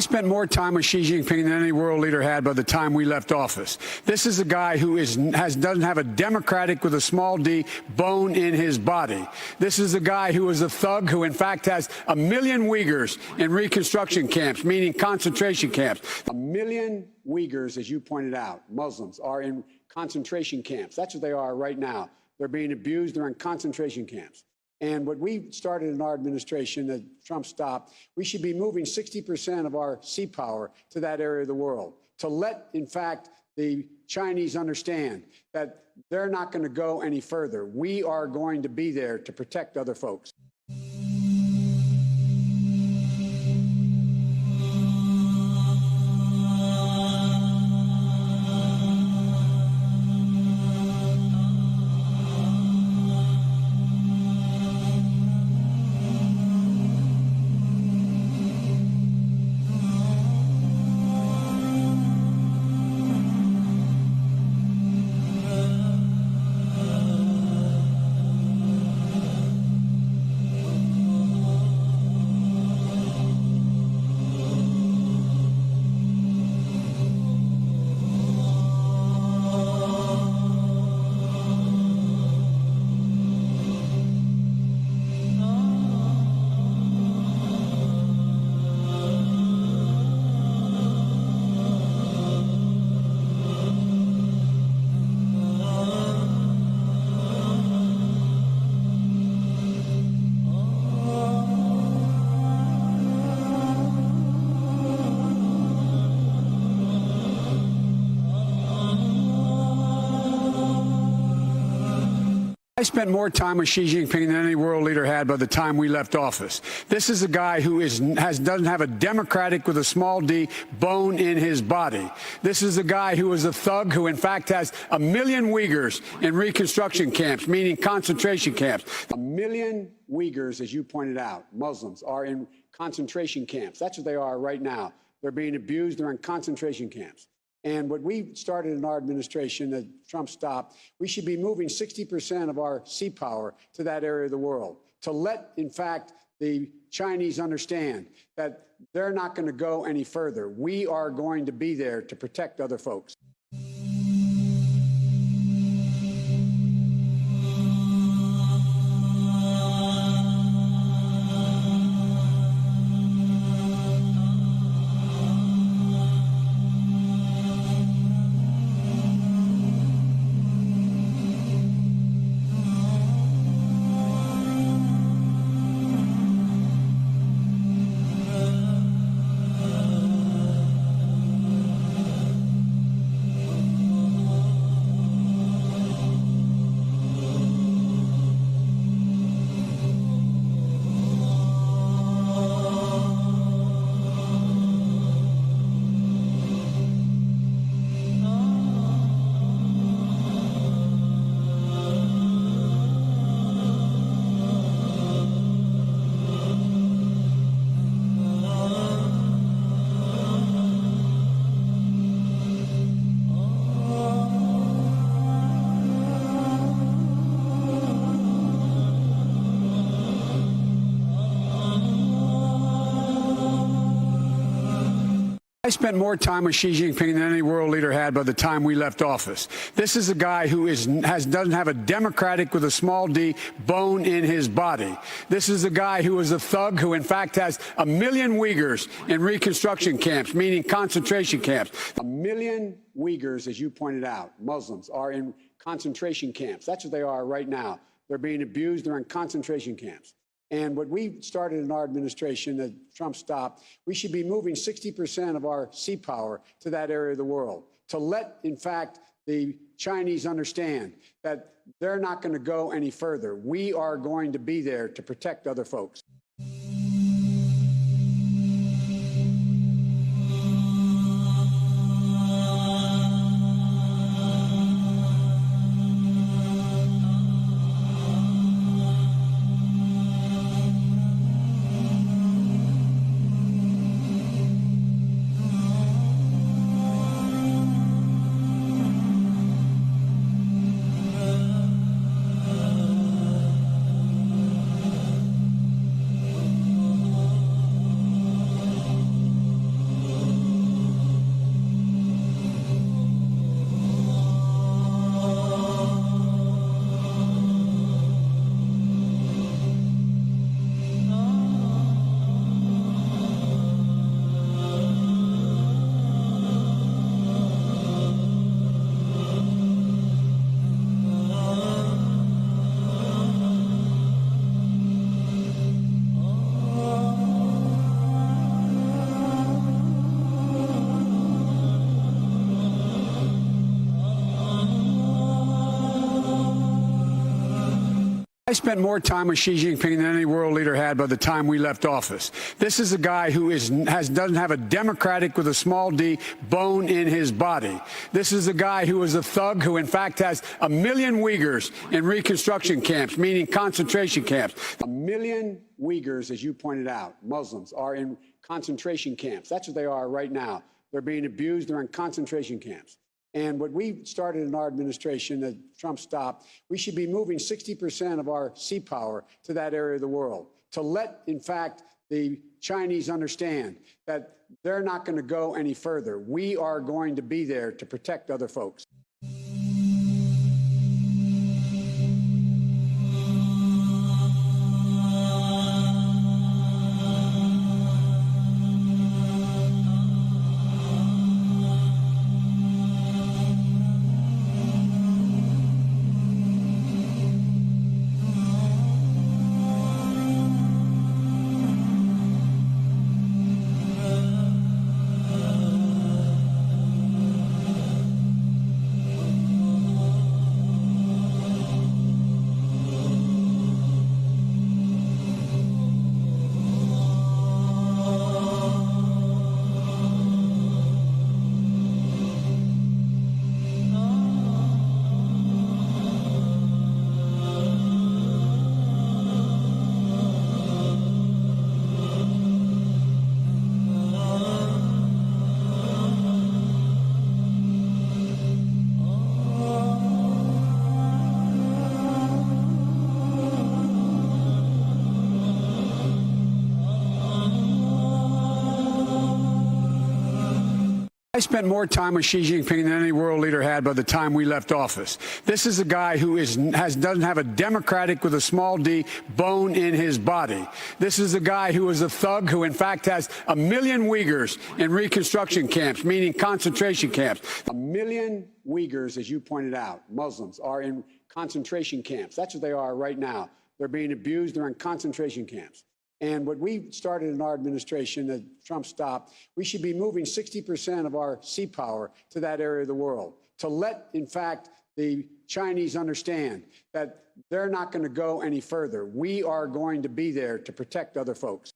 spent more time with Xi Jinping than any world leader had by the time we left office. This is a guy who doesn't have a democratic with a small d bone in his body. This is a guy who is a thug who in fact has 1 million Uyghurs in reconstruction camps, meaning concentration camps. 1 million Uyghurs, as you pointed out, Muslims, are in concentration camps. That's what they are right now. They're being abused. They're in concentration camps. And what we started in our administration that Trump stopped, we should be moving 60% of our sea power to that area of the world to let, in fact, the Chinese understand that they're not going to go any further. We are going to be there to protect other folks. I spent more time with Xi Jinping than any world leader had by the time we left office. This is a guy who doesn't have a democratic with a small d bone in his body. This is a guy who is a thug who in fact has 1 million Uyghurs in reconstruction camps, meaning concentration camps. 1 million Uyghurs, as you pointed out, Muslims, are in concentration camps. That's what they are right now. They're being abused. They're in concentration camps. And what we started in our administration that Trump stopped, we should be moving 60% of our sea power to that area of the world to let, in fact, the Chinese understand that they're not going to go any further. We are going to be there to protect other folks. I spent more time with Xi Jinping than any world leader had by the time we left office. This is a guy who doesn't have a democratic with a small d bone in his body. This is a guy who is a thug who in fact has 1 million Uyghurs in reconstruction camps, meaning concentration camps. 1 million Uyghurs, as you pointed out, Muslims, are in concentration camps. That's what they are right now. They're being abused. They're in concentration camps. And what we started in our administration that Trump stopped, we should be moving 60% of our sea power to that area of the world to let, in fact, the Chinese understand that they're not going to go any further. We are going to be there to protect other folks. I spent more time with Xi Jinping than any world leader had by the time we left office. This is a guy who doesn't have a democratic with a small d bone in his body. This is a guy who is a thug who in fact has 1 million Uyghurs in reconstruction camps, meaning concentration camps. 1 million Uyghurs, as you pointed out, Muslims, are in concentration camps. That's what they are right now. They're being abused. They're in concentration camps. And what we started in our administration that Trump stopped, we should be moving 60% of our sea power to that area of the world to let, in fact, the Chinese understand that they're not going to go any further. We are going to be there to protect other folks. I spent more time with Xi Jinping than any world leader had by the time we left office. This is a guy who doesn't have a democratic with a small d bone in his body. This is a guy who is a thug who in fact has 1 million Uyghurs in reconstruction camps, meaning concentration camps. 1 million Uyghurs, as you pointed out, Muslims, are in concentration camps. That's what they are right now. They're being abused. They're in concentration camps. And what we started in our administration that Trump stopped, we should be moving 60% of our sea power to that area of the world to let, in fact, the Chinese understand that they're not going to go any further. We are going to be there to protect other folks.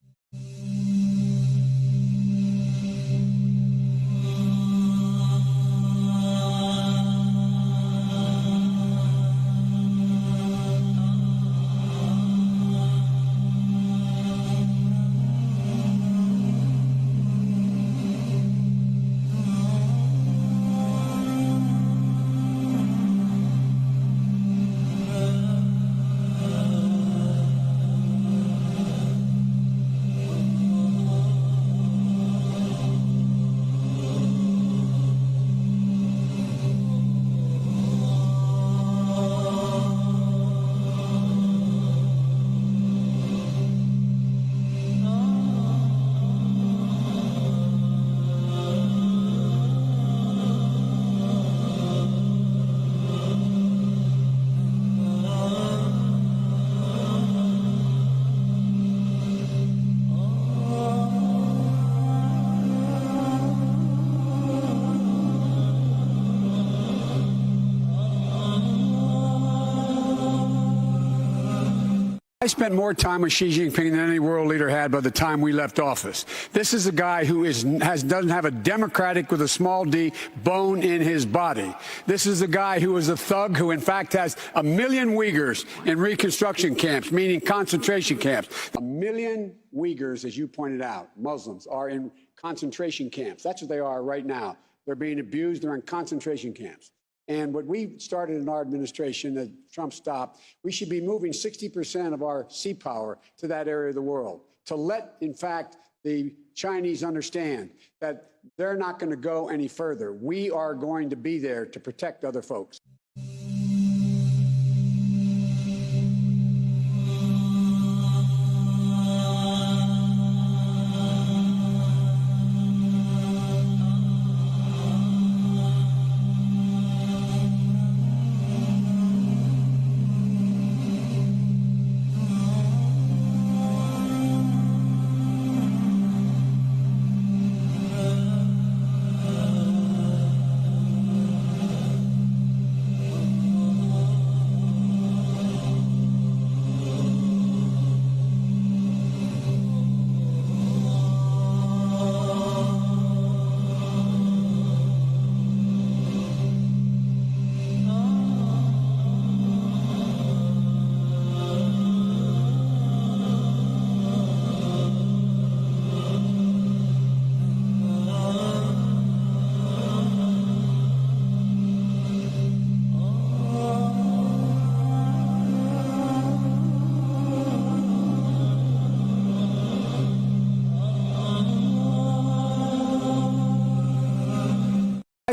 I spent more time with Xi Jinping than any world leader had by the time we left office. This is a guy who doesn't have a democratic with a small d bone in his body. This is a guy who is a thug who in fact has 1 million Uyghurs in reconstruction camps, meaning concentration camps. 1 million Uyghurs, as you pointed out, Muslims, are in concentration camps. That's what they are right now. They're being abused. They're in concentration camps. And what we started in our administration that Trump stopped, we should be moving 60% of our sea power to that area of the world to let, in fact, the Chinese understand that they're not going to go any further. We are going to be there to protect other folks.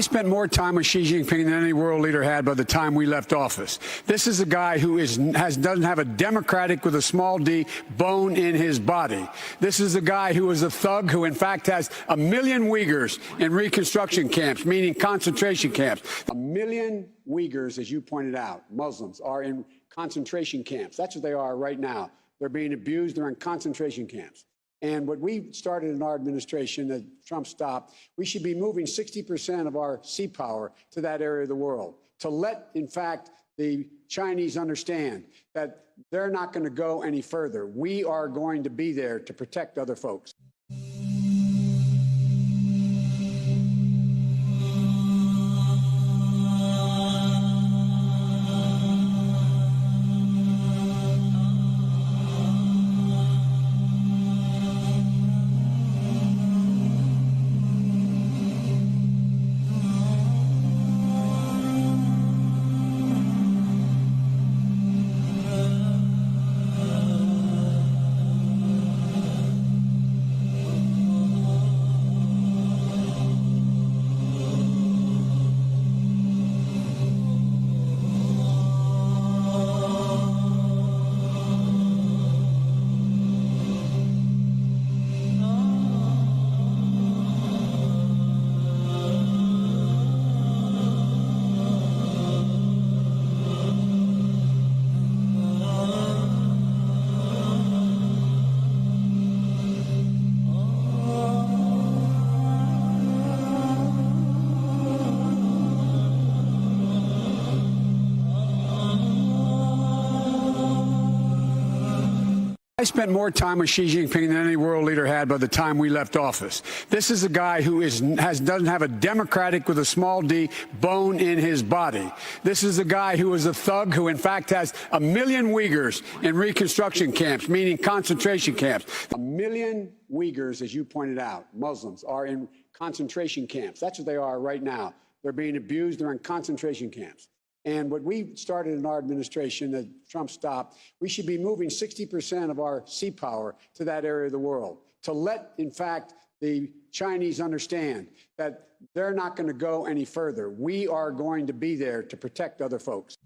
spent more time with Xi Jinping than any world leader had by the time we left office. This is a guy who doesn't have a democratic with a small d bone in his body. This is a guy who is a thug who in fact has 1 million Uyghurs in reconstruction camps, meaning concentration camps. 1 million Uyghurs, as you pointed out, Muslims, are in concentration camps. That's what they are right now. They're being abused. They're in concentration camps. And what we started in our administration that Trump stopped, we should be moving 60% of our sea power to that area of the world to let, in fact, the Chinese understand that they're not going to go any further. We are going to be there to protect other folks. I spent more time with Xi Jinping than any world leader had by the time we left office. This is a guy who doesn't have a democratic with a small d bone in his body. This is a guy who is a thug who in fact has 1 million Uyghurs in reconstruction camps, meaning concentration camps. 1 million Uyghurs, as you pointed out, Muslims, are in concentration camps. That's what they are right now. They're being abused. They're in concentration camps. And what we started in our administration that Trump stopped, we should be moving 60% of our sea power to that area of the world to let, in fact, the Chinese understand that they're not going to go any further. We are going to be there to protect other folks.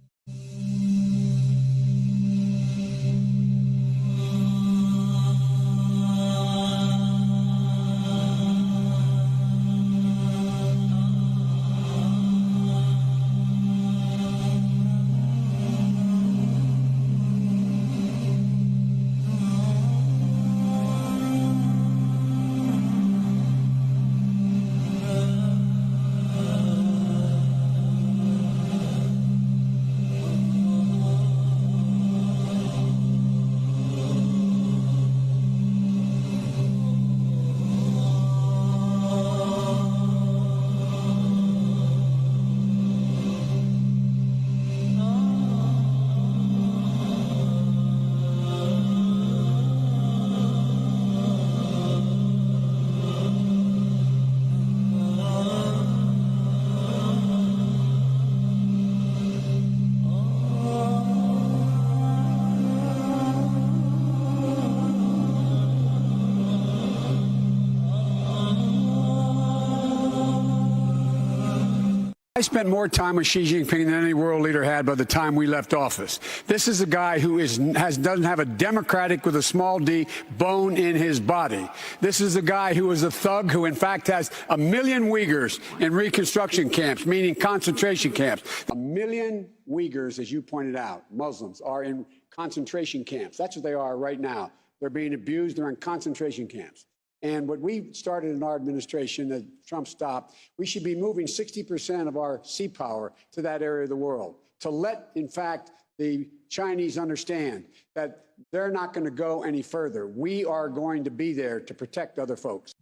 I spent more time with Xi Jinping than any world leader had by the time we left office. This is a guy who doesn't have a democratic with a small d bone in his body. This is a guy who is a thug who in fact has 1 million Uyghurs in reconstruction camps, meaning concentration camps. 1 million Uyghurs, as you pointed out, Muslims, are in concentration camps. That's what they are right now. They're being abused. They're in concentration camps. And what we started in our administration that Trump stopped, we should be moving 60% of our sea power to that area of the world to let, in fact, the Chinese understand that they're not going to go any further. We are going to be there to protect other folks.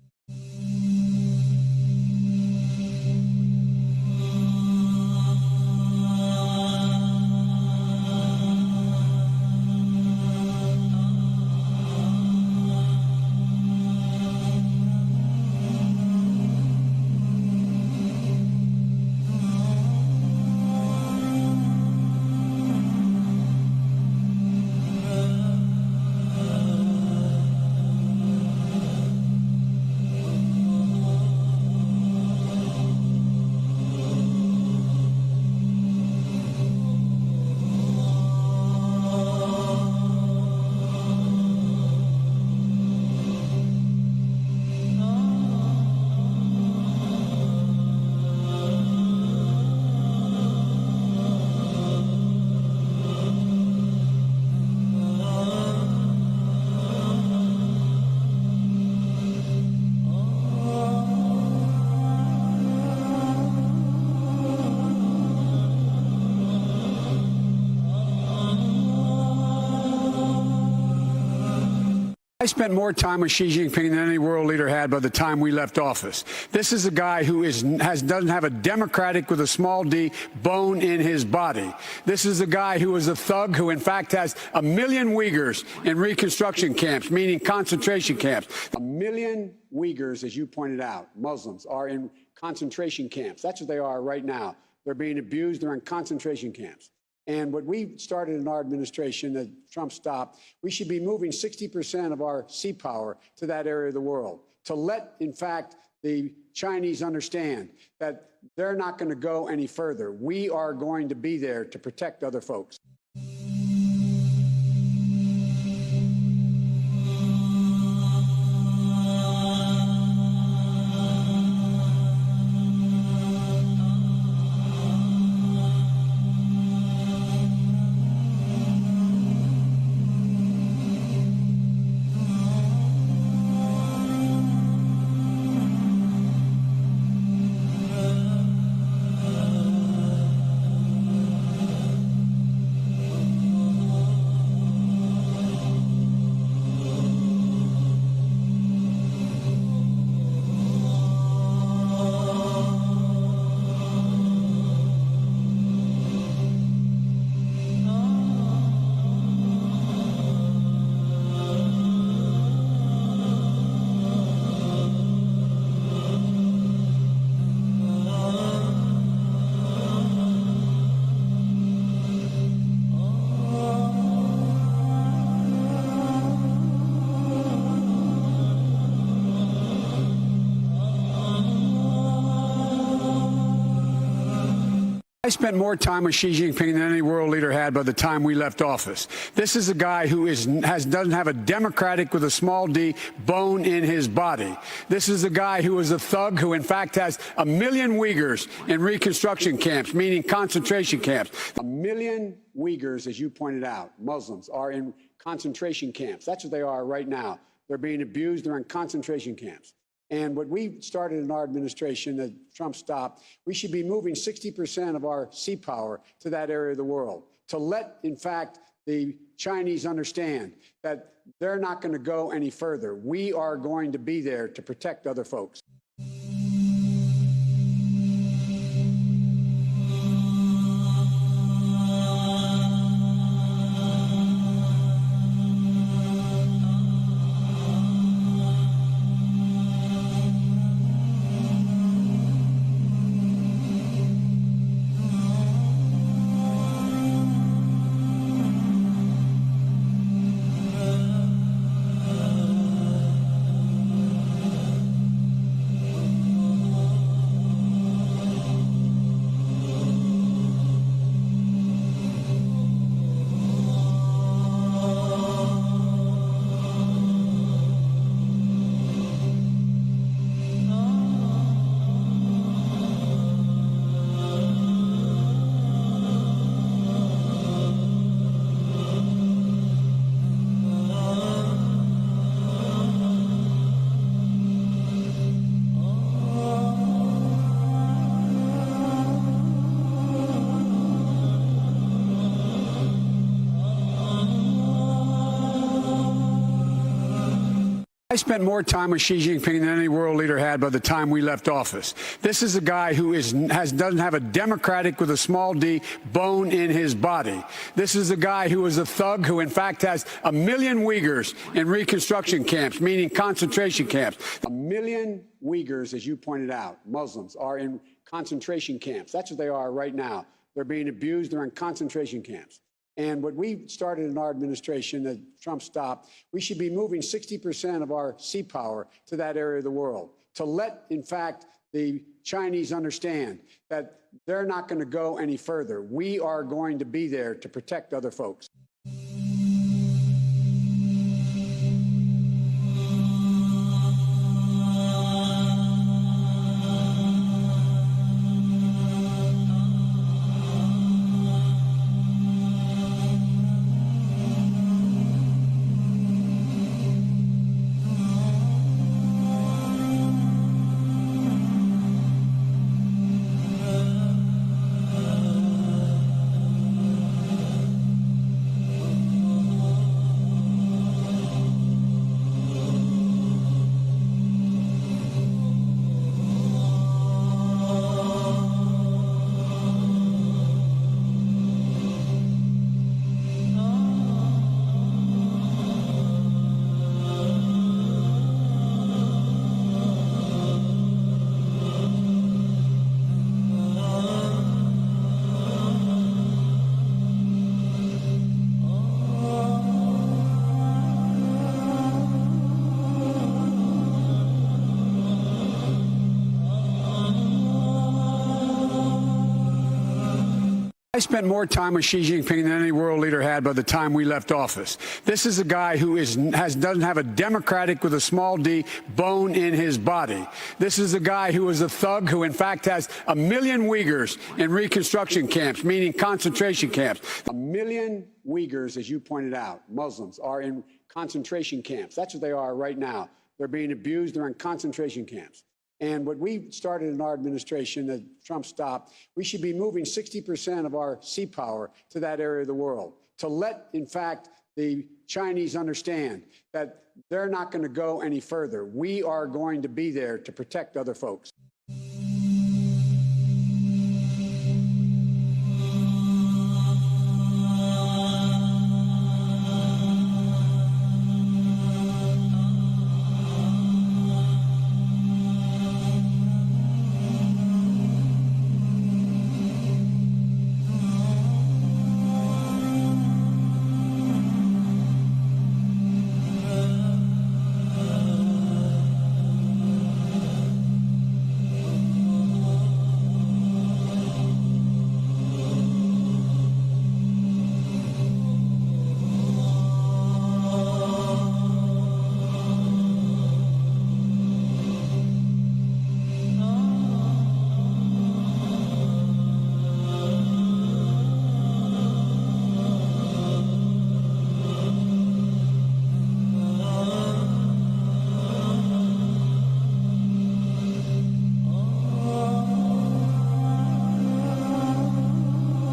I spent more time with Xi Jinping than any world leader had by the time we left office. This is a guy who doesn't have a democratic with a small d bone in his body. This is a guy who is a thug who in fact has 1 million Uyghurs in reconstruction camps, meaning concentration camps. 1 million Uyghurs, as you pointed out, Muslims, are in concentration camps. That's what they are right now. They're being abused. They're in concentration camps. And what we started in our administration that Trump stopped, we should be moving 60% of our sea power to that area of the world to let, in fact, the Chinese understand that they're not going to go any further. We are going to be there to protect other folks. I spent more time with Xi Jinping than any world leader had by the time we left office. This is a guy who doesn't have a democratic with a small d bone in his body. This is a guy who is a thug who in fact has 1 million Uyghurs in reconstruction camps, meaning concentration camps. 1 million Uyghurs, as you pointed out, Muslims, are in concentration camps. That's what they are right now. They're being abused. They're in concentration camps. And what we started in our administration that Trump stopped, we should be moving 60% of our sea power to that area of the world to let, in fact, the Chinese understand that they're not going to go any further. We are going to be there to protect other folks. I spent more time with Xi Jinping than any world leader had by the time we left office. This is a guy who doesn't have a democratic with a small d bone in his body. This is a guy who is a thug who in fact has 1 million Uyghurs in reconstruction camps, meaning concentration camps. 1 million Uyghurs, as you pointed out, Muslims, are in concentration camps. That's what they are right now. They're being abused. They're in concentration camps. And what we started in our administration that Trump stopped, we should be moving 60% of our sea power to that area of the world to let, in fact, the Chinese understand that they're not going to go any further. We are going to be there to protect other folks. I spent more time with Xi Jinping than any world leader had by the time we left office. This is a guy who doesn't have a democratic with a small d bone in his body. This is a guy who is a thug who in fact has 1 million Uyghurs in reconstruction camps, meaning concentration camps. 1 million Uyghurs, as you pointed out, Muslims, are in concentration camps. That's what they are right now. They're being abused. They're in concentration camps. And what we started in our administration that Trump stopped, we should be moving 60% of our sea power to that area of the world to let, in fact, the Chinese understand that they're not going to go any further. We are going to be there to protect other folks.